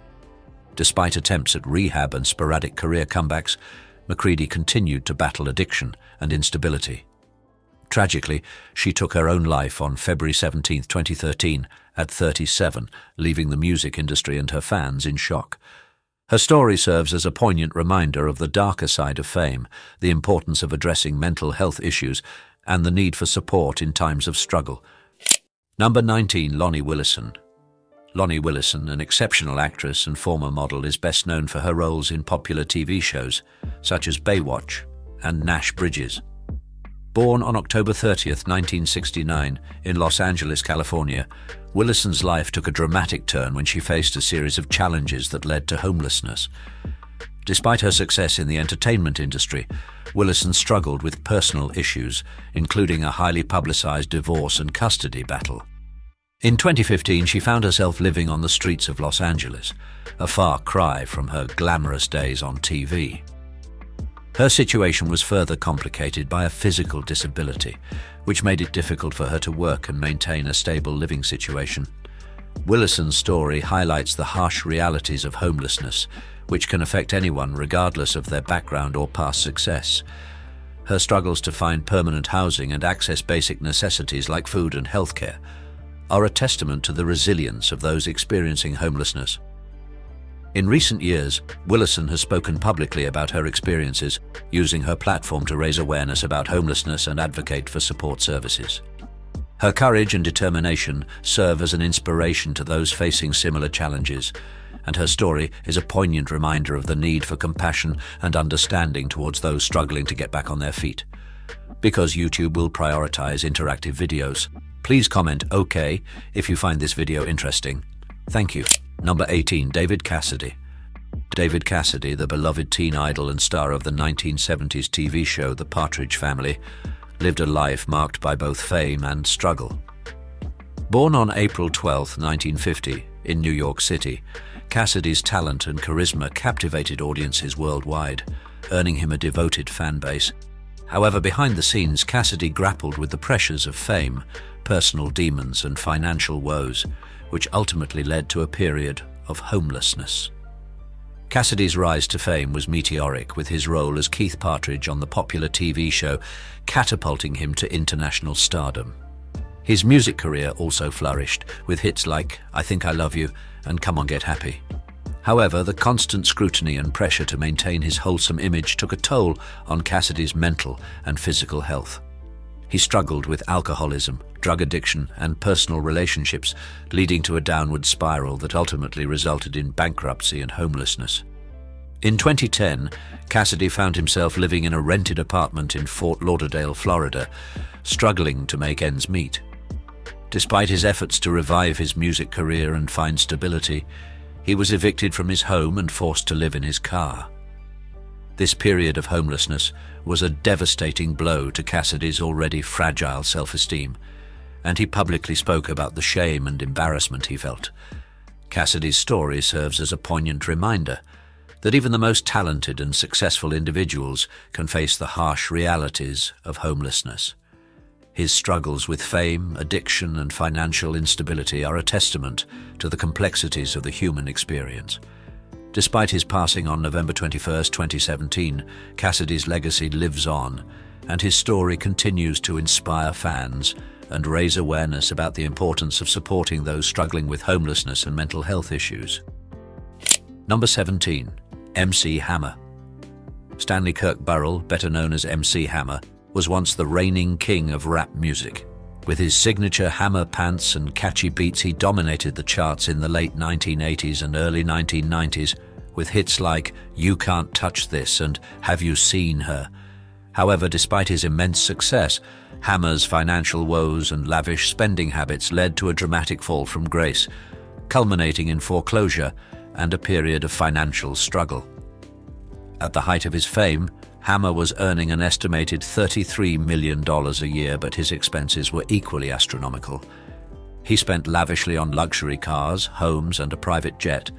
S1: Despite attempts at rehab and sporadic career comebacks, McCready continued to battle addiction and instability. Tragically, she took her own life on February 17, 2013, at 37, leaving the music industry and her fans in shock. Her story serves as a poignant reminder of the darker side of fame, the importance of addressing mental health issues, and the need for support in times of struggle. Number 19. Lonnie Willison. Lonnie Willison, an exceptional actress and former model, is best known for her roles in popular TV shows, such as Baywatch and Nash Bridges. Born on October 30, 1969, in Los Angeles, California, Willison's life took a dramatic turn when she faced a series of challenges that led to homelessness. Despite her success in the entertainment industry, Willison struggled with personal issues, including a highly publicized divorce and custody battle. In 2015, she found herself living on the streets of Los Angeles, a far cry from her glamorous days on TV. Her situation was further complicated by a physical disability, which made it difficult for her to work and maintain a stable living situation. Willison's story highlights the harsh realities of homelessness, which can affect anyone regardless of their background or past success. Her struggles to find permanent housing and access basic necessities like food and healthcare are a testament to the resilience of those experiencing homelessness. In recent years, Willison has spoken publicly about her experiences, using her platform to raise awareness about homelessness and advocate for support services. Her courage and determination serve as an inspiration to those facing similar challenges, and her story is a poignant reminder of the need for compassion and understanding towards those struggling to get back on their feet. Because YouTube will prioritize interactive videos, please comment OK if you find this video interesting. Thank you. Number 18. David Cassidy. David Cassidy, the beloved teen idol and star of the 1970s TV show The Partridge Family, lived a life marked by both fame and struggle. Born on April 12, 1950, in New York City, Cassidy's talent and charisma captivated audiences worldwide, earning him a devoted fan base. However, behind the scenes, Cassidy grappled with the pressures of fame, personal demons, and financial woes, which ultimately led to a period of homelessness. Cassidy's rise to fame was meteoric, with his role as Keith Partridge on the popular TV show catapulting him to international stardom. His music career also flourished, with hits like I Think I Love You and Come On Get Happy. However, the constant scrutiny and pressure to maintain his wholesome image took a toll on Cassidy's mental and physical health. He struggled with alcoholism, drug addiction, and personal relationships, leading to a downward spiral that ultimately resulted in bankruptcy and homelessness. In 2010, Cassidy found himself living in a rented apartment in Fort Lauderdale, Florida, struggling to make ends meet. Despite his efforts to revive his music career and find stability, he was evicted from his home and forced to live in his car. This period of homelessness was a devastating blow to Cassidy's already fragile self-esteem, and he publicly spoke about the shame and embarrassment he felt. Cassidy's story serves as a poignant reminder that even the most talented and successful individuals can face the harsh realities of homelessness. His struggles with fame, addiction, and financial instability are a testament to the complexities of the human experience. Despite his passing on November 21, 2017, Cassidy's legacy lives on, and his story continues to inspire fans and raise awareness about the importance of supporting those struggling with homelessness and mental health issues. Number 17. MC Hammer. Stanley Kirk Burrell, better known as MC Hammer, was once the reigning king of rap music. With his signature hammer pants and catchy beats, he dominated the charts in the late 1980s and early 1990s with hits like You Can't Touch This and Have You Seen Her? However, despite his immense success, Hammer's financial woes and lavish spending habits led to a dramatic fall from grace, culminating in foreclosure and a period of financial struggle. At the height of his fame, Hammer was earning an estimated $33 million a year, but his expenses were equally astronomical. He spent lavishly on luxury cars, homes, and a private jet,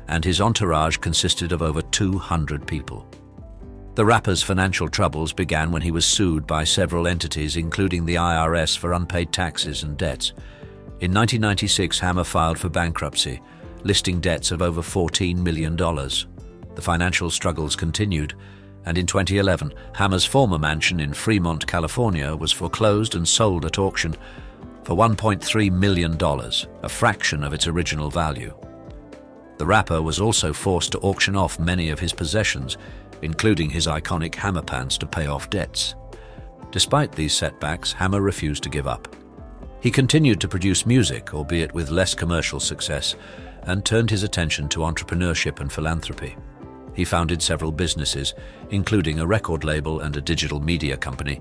S1: and his entourage consisted of over 200 people. The rapper's financial troubles began when he was sued by several entities, including the IRS, for unpaid taxes and debts. In 1996, Hammer filed for bankruptcy, listing debts of over $14 million. The financial struggles continued, and in 2011, Hammer's former mansion in Fremont, California, was foreclosed and sold at auction for $1.3 million, a fraction of its original value. The rapper was also forced to auction off many of his possessions, including his iconic hammer pants, to pay off debts. Despite these setbacks, Hammer refused to give up. He continued to produce music, albeit with less commercial success, and turned his attention to entrepreneurship and philanthropy. He founded several businesses, including a record label and a digital media company,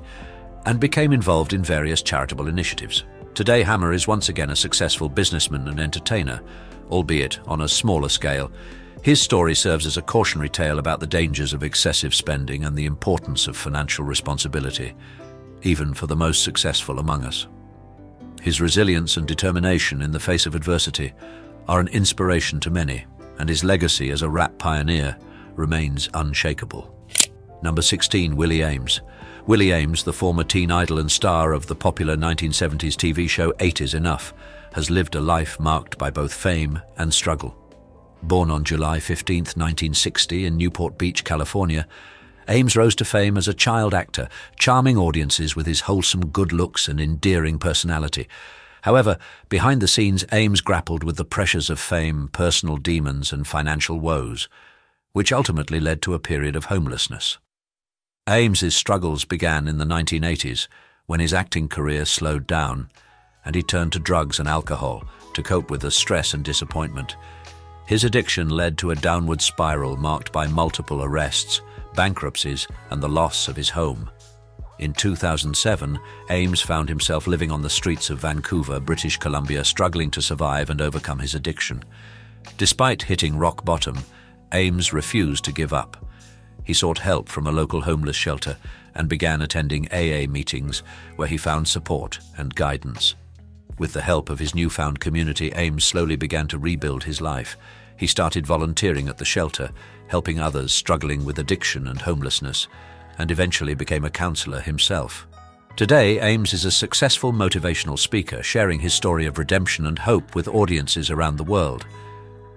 S1: and became involved in various charitable initiatives. Today, Hammer is once again a successful businessman and entertainer, albeit on a smaller scale. His story serves as a cautionary tale about the dangers of excessive spending and the importance of financial responsibility, even for the most successful among us. His resilience and determination in the face of adversity are an inspiration to many, and his legacy as a rap pioneer remains unshakable. Number 16. Willie Ames. Willie Ames, the former teen idol and star of the popular 1970s TV show 8 Is Enough, has lived a life marked by both fame and struggle. Born on July 15, 1960 in Newport Beach, California, Ames rose to fame as a child actor, charming audiences with his wholesome good looks and endearing personality. However, behind the scenes, Ames grappled with the pressures of fame, personal demons, and financial woes, which ultimately led to a period of homelessness. Ames's struggles began in the 1980s, when his acting career slowed down, and he turned to drugs and alcohol to cope with the stress and disappointment. His addiction led to a downward spiral marked by multiple arrests, bankruptcies, and the loss of his home. In 2007, Ames found himself living on the streets of Vancouver, British Columbia, struggling to survive and overcome his addiction. Despite hitting rock bottom, Ames refused to give up. He sought help from a local homeless shelter and began attending AA meetings where he found support and guidance. With the help of his newfound community, Ames slowly began to rebuild his life. He started volunteering at the shelter, helping others struggling with addiction and homelessness, and eventually became a counselor himself. Today, Ames is a successful motivational speaker, sharing his story of redemption and hope with audiences around the world.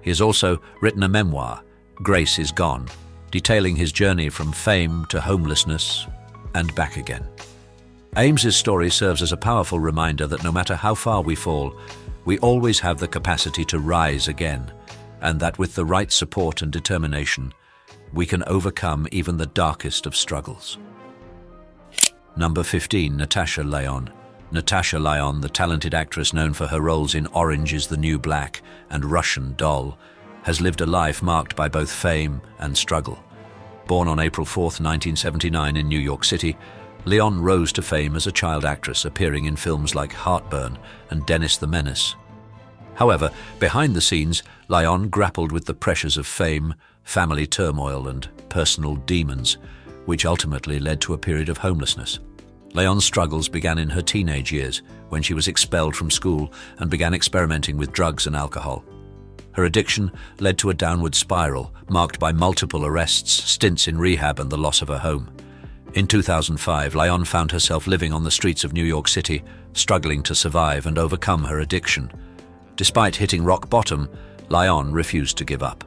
S1: He has also written a memoir, Grace is Gone, detailing his journey from fame to homelessness and back again. Ames's story serves as a powerful reminder that no matter how far we fall, we always have the capacity to rise again, and that with the right support and determination, we can overcome even the darkest of struggles. Number 15, Natasha Lyonne. Natasha Lyonne, the talented actress known for her roles in Orange is the New Black and Russian Doll, has lived a life marked by both fame and struggle. Born on April 4, 1979 in New York City, Lyonne rose to fame as a child actress, appearing in films like Heartburn and Dennis the Menace. However, behind the scenes, Lyonne grappled with the pressures of fame, family turmoil, and personal demons, which ultimately led to a period of homelessness. Lyonne's struggles began in her teenage years, when she was expelled from school and began experimenting with drugs and alcohol. Her addiction led to a downward spiral, marked by multiple arrests, stints in rehab, and the loss of her home. In 2005, Lyonne found herself living on the streets of New York City, struggling to survive and overcome her addiction. Despite hitting rock bottom, Lyonne refused to give up.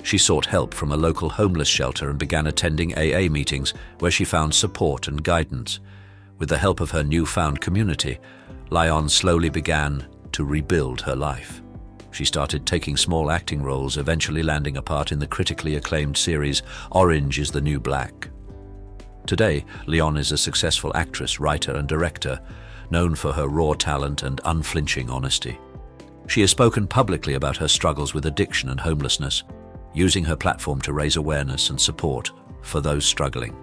S1: She sought help from a local homeless shelter and began attending AA meetings where she found support and guidance. With the help of her newfound community, Lyonne slowly began to rebuild her life. She started taking small acting roles, eventually landing a part in the critically acclaimed series Orange is the New Black. Today, Lyonne is a successful actress, writer, and director, known for her raw talent and unflinching honesty. She has spoken publicly about her struggles with addiction and homelessness, using her platform to raise awareness and support for those struggling.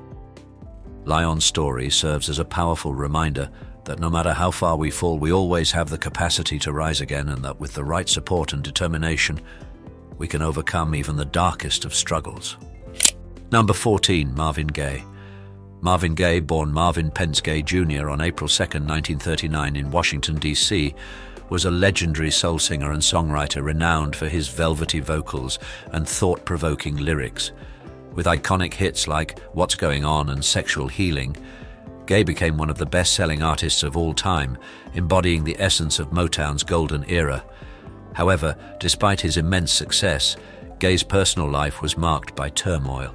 S1: Lyonne's story serves as a powerful reminder that no matter how far we fall, we always have the capacity to rise again, and that with the right support and determination, we can overcome even the darkest of struggles. Number 14, Marvin Gaye. Marvin Gaye, born Marvin Pence Gaye Jr. on April 2, 1939 in Washington, D.C., was a legendary soul singer and songwriter renowned for his velvety vocals and thought-provoking lyrics. With iconic hits like What's Going On and Sexual Healing, Gaye became one of the best-selling artists of all time, embodying the essence of Motown's golden era. However, despite his immense success, Gaye's personal life was marked by turmoil.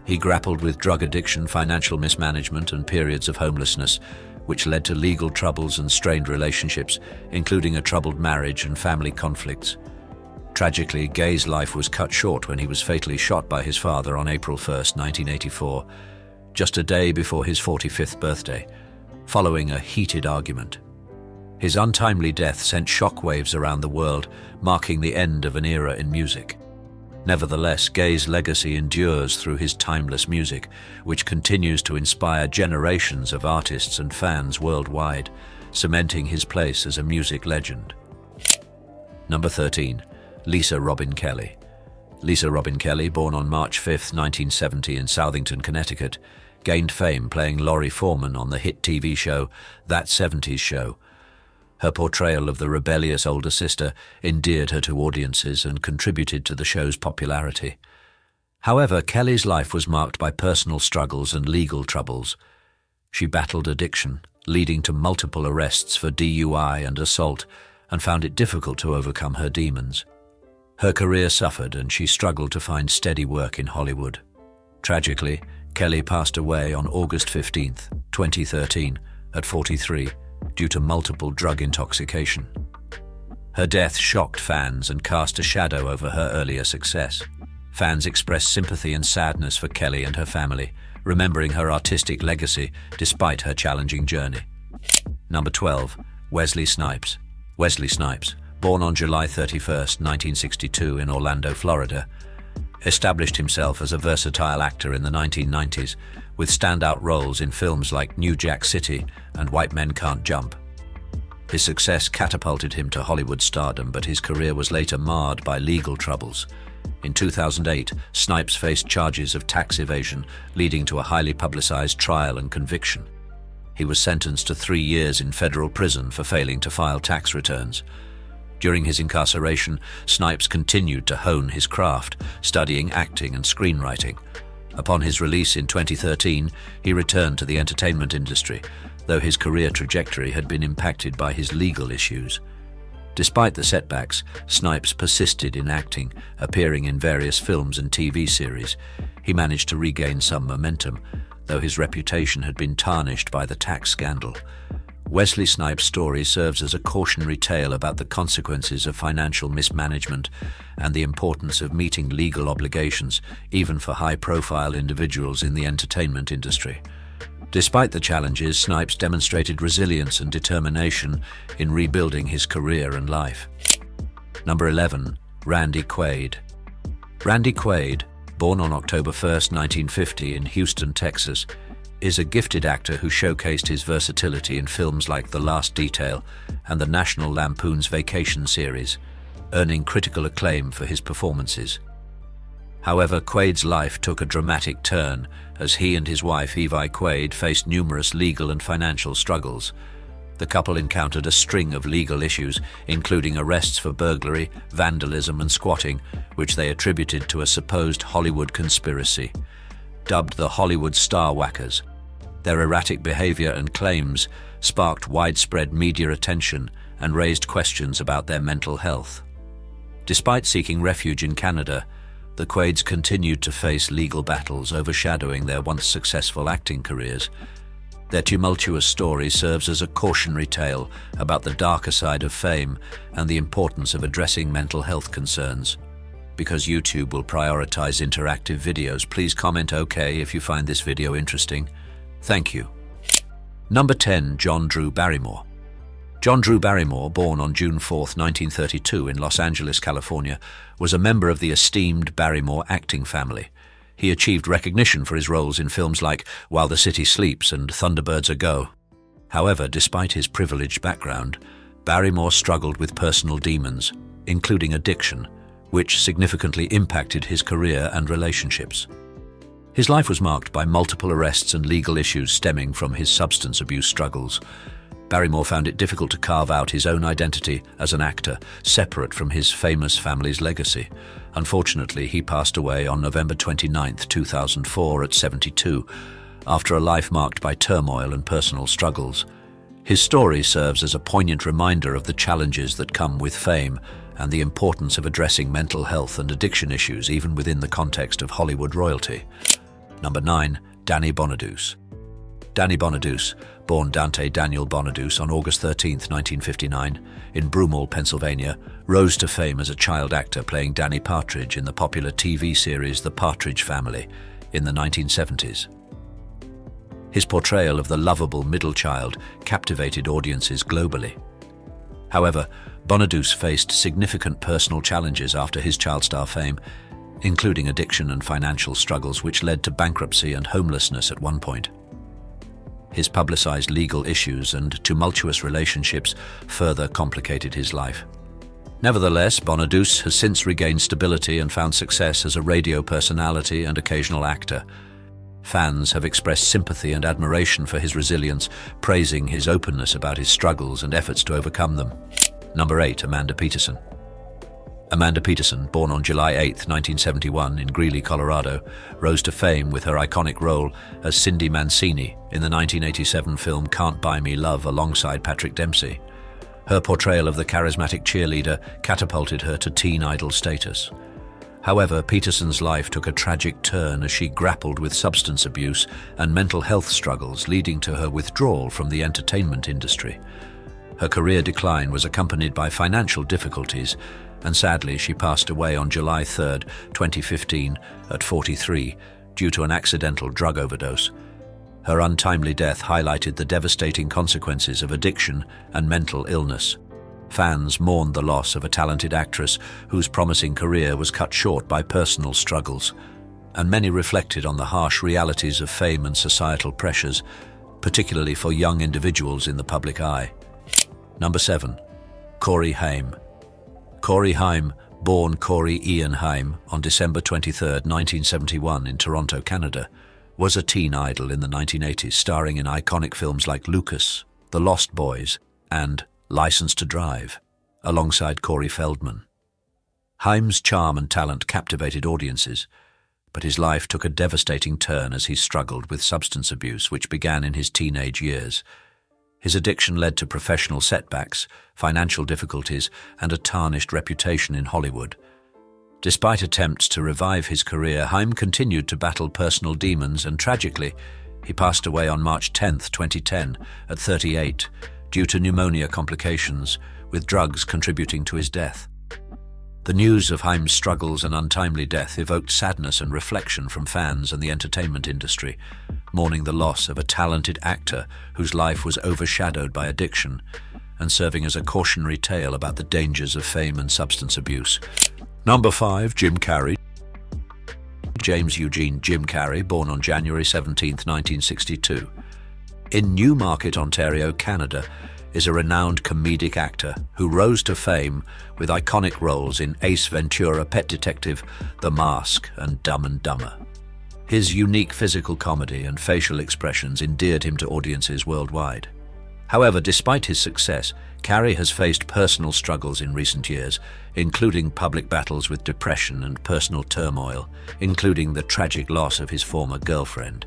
S1: He grappled with drug addiction, financial mismanagement, and periods of homelessness, which led to legal troubles and strained relationships, including a troubled marriage and family conflicts. Tragically, Gaye's life was cut short when he was fatally shot by his father on April 1, 1984, just a day before his 45th birthday, following a heated argument. His untimely death sent shockwaves around the world, marking the end of an era in music. Nevertheless, Gaye's legacy endures through his timeless music, which continues to inspire generations of artists and fans worldwide, cementing his place as a music legend. Number 13, Lisa Robin Kelly. Lisa Robin Kelly, born on March 5, 1970 in Southington, Connecticut, gained fame playing Laurie Foreman on the hit TV show That 70s Show. Her portrayal of the rebellious older sister endeared her to audiences and contributed to the show's popularity. However, Kelly's life was marked by personal struggles and legal troubles. She battled addiction, leading to multiple arrests for DUI and assault, and found it difficult to overcome her demons. Her career suffered, and she struggled to find steady work in Hollywood. Tragically, Kelly passed away on August 15, 2013, at 43, due to multiple drug intoxication. Her death shocked fans and cast a shadow over her earlier success. Fans expressed sympathy and sadness for Kelly and her family, remembering her artistic legacy despite her challenging journey. Number 12, Wesley Snipes. Wesley Snipes, born on July 31st, 1962 in Orlando, Florida, established himself as a versatile actor in the 1990s with standout roles in films like New Jack City and White Men Can't Jump. His success catapulted him to Hollywood stardom, but his career was later marred by legal troubles. In 2008, Snipes faced charges of tax evasion, leading to a highly publicized trial and conviction. He was sentenced to 3 years in federal prison for failing to file tax returns. During his incarceration, Snipes continued to hone his craft, studying acting and screenwriting. Upon his release in 2013, he returned to the entertainment industry, though his career trajectory had been impacted by his legal issues. Despite the setbacks, Snipes persisted in acting, appearing in various films and TV series. He managed to regain some momentum, though his reputation had been tarnished by the tax scandal. Wesley Snipes' story serves as a cautionary tale about the consequences of financial mismanagement and the importance of meeting legal obligations, even for high-profile individuals in the entertainment industry. Despite the challenges, Snipes demonstrated resilience and determination in rebuilding his career and life. Number 11. Randy Quaid. Randy Quaid, born on October 1st, 1950 in Houston, Texas, is a gifted actor who showcased his versatility in films like The Last Detail and the National Lampoon's Vacation series, earning critical acclaim for his performances. However, Quaid's life took a dramatic turn as he and his wife, Evie Quaid, faced numerous legal and financial struggles. The couple encountered a string of legal issues, including arrests for burglary, vandalism and squatting, which they attributed to a supposed Hollywood conspiracy. Dubbed the Hollywood Star Whackers, their erratic behavior and claims sparked widespread media attention and raised questions about their mental health. Despite seeking refuge in Canada, the Quaids continued to face legal battles overshadowing their once successful acting careers. Their tumultuous story serves as a cautionary tale about the darker side of fame and the importance of addressing mental health concerns. Because YouTube will prioritize interactive videos, please comment OK if you find this video interesting. Thank you. Number 10. John Drew Barrymore. John Drew Barrymore, born on June 4, 1932 in Los Angeles, California, was a member of the esteemed Barrymore acting family. He achieved recognition for his roles in films like While the City Sleeps and Thunderbirds A Go. However, despite his privileged background, Barrymore struggled with personal demons, including addiction, which significantly impacted his career and relationships. His life was marked by multiple arrests and legal issues stemming from his substance abuse struggles. Barrymore found it difficult to carve out his own identity as an actor, separate from his famous family's legacy. Unfortunately, he passed away on November 29, 2004 at 72, after a life marked by turmoil and personal struggles. His story serves as a poignant reminder of the challenges that come with fame and the importance of addressing mental health and addiction issues even within the context of Hollywood royalty. Number 9. Danny Bonaduce. Danny Bonaduce, born Dante Daniel Bonaduce on August 13, 1959, in Broomall, Pennsylvania, rose to fame as a child actor playing Danny Partridge in the popular TV series The Partridge Family in the 1970s. His portrayal of the lovable middle child captivated audiences globally. However, Bonaduce faced significant personal challenges after his child star fame, including addiction and financial struggles which led to bankruptcy and homelessness at one point. His publicized legal issues and tumultuous relationships further complicated his life. Nevertheless, Bonaduce has since regained stability and found success as a radio personality and occasional actor. Fans have expressed sympathy and admiration for his resilience, praising his openness about his struggles and efforts to overcome them. Number 8. Amanda Peterson. Amanda Peterson, born on July 8, 1971 in Greeley, Colorado, rose to fame with her iconic role as Cindy Mancini in the 1987 film Can't Buy Me Love alongside Patrick Dempsey. Her portrayal of the charismatic cheerleader catapulted her to teen idol status. However, Peterson's life took a tragic turn as she grappled with substance abuse and mental health struggles, leading to her withdrawal from the entertainment industry. Her career decline was accompanied by financial difficulties, and sadly she passed away on July 3, 2015 at 43 due to an accidental drug overdose. Her untimely death highlighted the devastating consequences of addiction and mental illness. Fans mourned the loss of a talented actress whose promising career was cut short by personal struggles, and many reflected on the harsh realities of fame and societal pressures, particularly for young individuals in the public eye. Number 7. Corey Haim. Corey Haim, born Corey Ian Haim on December 23, 1971 in Toronto, Canada, was a teen idol in the 1980s, starring in iconic films like Lucas, The Lost Boys, and License to Drive, alongside Corey Feldman. Haim's charm and talent captivated audiences, but his life took a devastating turn as he struggled with substance abuse, which began in his teenage years. His addiction led to professional setbacks, financial difficulties, and a tarnished reputation in Hollywood. Despite attempts to revive his career, Haim continued to battle personal demons, and tragically, he passed away on March 10, 2010, at 38, due to pneumonia complications, with drugs contributing to his death. The news of Haim's struggles and untimely death evoked sadness and reflection from fans and the entertainment industry, mourning the loss of a talented actor whose life was overshadowed by addiction, and serving as a cautionary tale about the dangers of fame and substance abuse. Number 5. Jim Carrey. James Eugene Jim Carrey, born on January 17, 1962. In Newmarket, Ontario, Canada, is a renowned comedic actor who rose to fame with iconic roles in Ace Ventura, Pet Detective, The Mask, and Dumb and Dumber. His unique physical comedy and facial expressions endeared him to audiences worldwide. However, despite his success, Carrey has faced personal struggles in recent years, including public battles with depression and personal turmoil, including the tragic loss of his former girlfriend.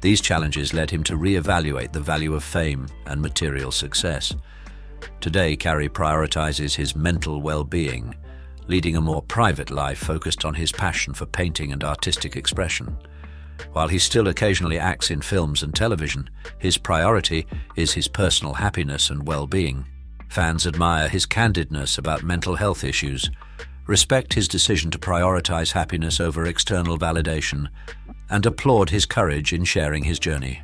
S1: These challenges led him to re-evaluate the value of fame and material success. Today, Carrey prioritizes his mental well-being, leading a more private life focused on his passion for painting and artistic expression. While he still occasionally acts in films and television, his priority is his personal happiness and well-being. Fans admire his candidness about mental health issues, respect his decision to prioritize happiness over external validation, and applaud his courage in sharing his journey.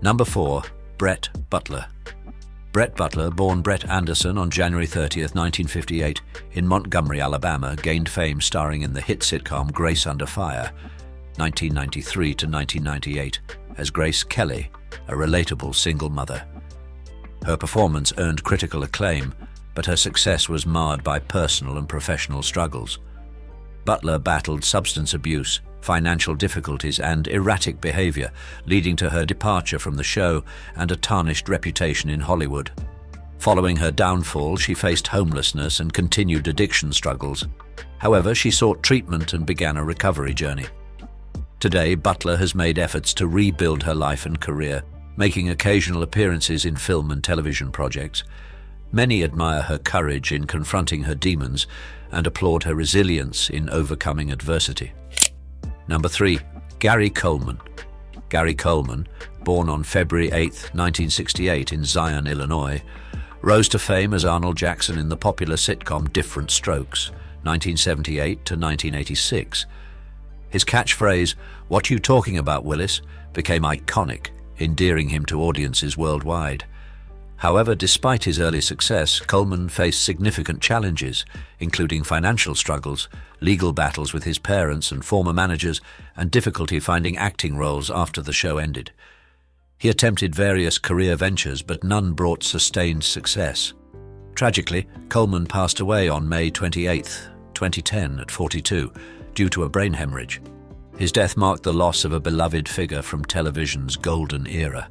S1: Number 4. Brett Butler. Brett Butler, born Brett Anderson on January 30, 1958, in Montgomery, Alabama, gained fame starring in the hit sitcom Grace Under Fire, 1993 to 1998, as Grace Kelly, a relatable single mother. Her performance earned critical acclaim, but her success was marred by personal and professional struggles. Butler battled substance abuse, financial difficulties, and erratic behavior, leading to her departure from the show and a tarnished reputation in Hollywood. Following her downfall, she faced homelessness and continued addiction struggles. However, she sought treatment and began a recovery journey. Today, Butler has made efforts to rebuild her life and career, making occasional appearances in film and television projects. Many admire her courage in confronting her demons and applaud her resilience in overcoming adversity. Number 3. Gary Coleman. Gary Coleman, born on February 8, 1968 in Zion, Illinois, rose to fame as Arnold Jackson in the popular sitcom Different Strokes, 1978 to 1986. His catchphrase, "What you talking about, Willis?" became iconic, endearing him to audiences worldwide. However, despite his early success, Coleman faced significant challenges, including financial struggles, legal battles with his parents and former managers, and difficulty finding acting roles after the show ended. He attempted various career ventures, but none brought sustained success. Tragically, Coleman passed away on May 28, 2010 at 42, due to a brain hemorrhage. His death marked the loss of a beloved figure from television's golden era.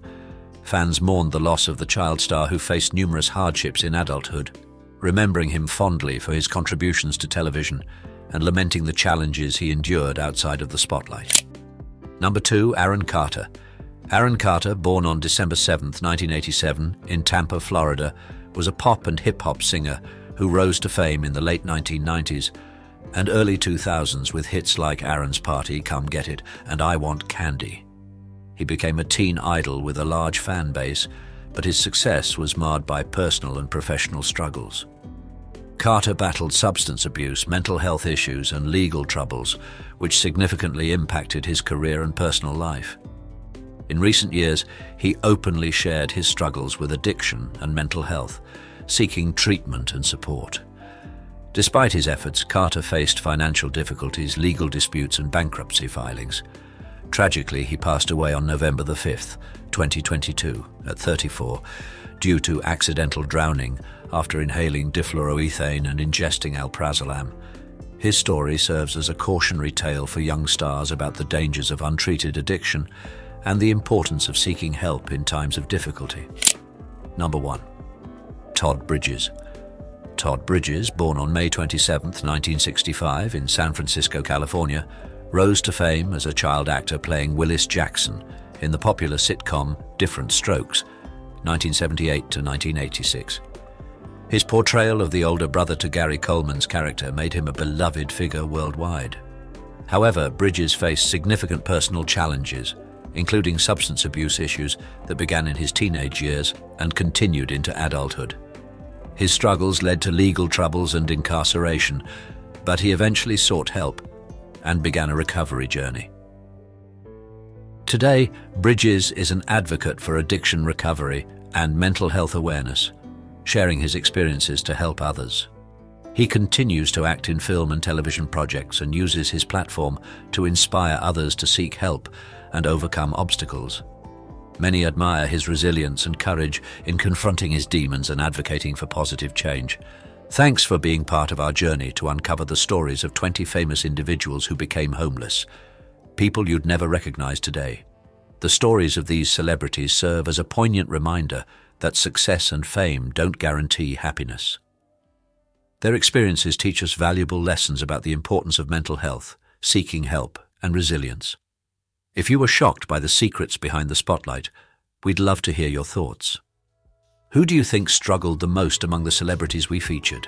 S1: Fans mourned the loss of the child star who faced numerous hardships in adulthood, remembering him fondly for his contributions to television and lamenting the challenges he endured outside of the spotlight. Number 2. Aaron Carter. Aaron Carter, born on December 7, 1987, in Tampa, Florida, was a pop and hip-hop singer who rose to fame in the late 1990s and early 2000s with hits like Aaron's Party, Come Get It, and I Want Candy. He became a teen idol with a large fan base, but his success was marred by personal and professional struggles. Carter battled substance abuse, mental health issues, and legal troubles, which significantly impacted his career and personal life. In recent years, he openly shared his struggles with addiction and mental health, seeking treatment and support. Despite his efforts, Carter faced financial difficulties, legal disputes and bankruptcy filings. Tragically, he passed away on November the 5th, 2022, at 34, due to accidental drowning after inhaling difluoroethane and ingesting alprazolam. His story serves as a cautionary tale for young stars about the dangers of untreated addiction and the importance of seeking help in times of difficulty. Number 1. Todd Bridges. Todd Bridges, born on May 27, 1965 in San Francisco, California, rose to fame as a child actor playing Willis Jackson in the popular sitcom Different Strokes, 1978 to 1986. His portrayal of the older brother to Gary Coleman's character made him a beloved figure worldwide. However, Bridges faced significant personal challenges, including substance abuse issues that began in his teenage years and continued into adulthood. His struggles led to legal troubles and incarceration, but he eventually sought help and began a recovery journey. Today, Bridges is an advocate for addiction recovery and mental health awareness, sharing his experiences to help others. He continues to act in film and television projects and uses his platform to inspire others to seek help and overcome obstacles. Many admire his resilience and courage in confronting his demons and advocating for positive change. Thanks for being part of our journey to uncover the stories of 20 famous individuals who became homeless, people you'd never recognize today. The stories of these celebrities serve as a poignant reminder that success and fame don't guarantee happiness. Their experiences teach us valuable lessons about the importance of mental health, seeking help, and resilience. If you were shocked by the secrets behind the spotlight, we'd love to hear your thoughts. Who do you think struggled the most among the celebrities we featured?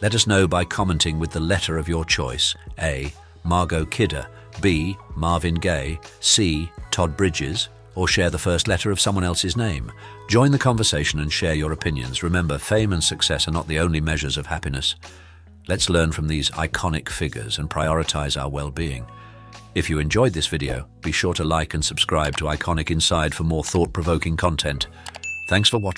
S1: Let us know by commenting with the letter of your choice: A. Margot Kidder, B. Marvin Gaye, C. Todd Bridges, or share the first letter of someone else's name. Join the conversation and share your opinions. Remember, fame and success are not the only measures of happiness. Let's learn from these iconic figures and prioritize our well-being. If you enjoyed this video, be sure to like and subscribe to Iconic Inside for more thought-provoking content. Thanks for watching.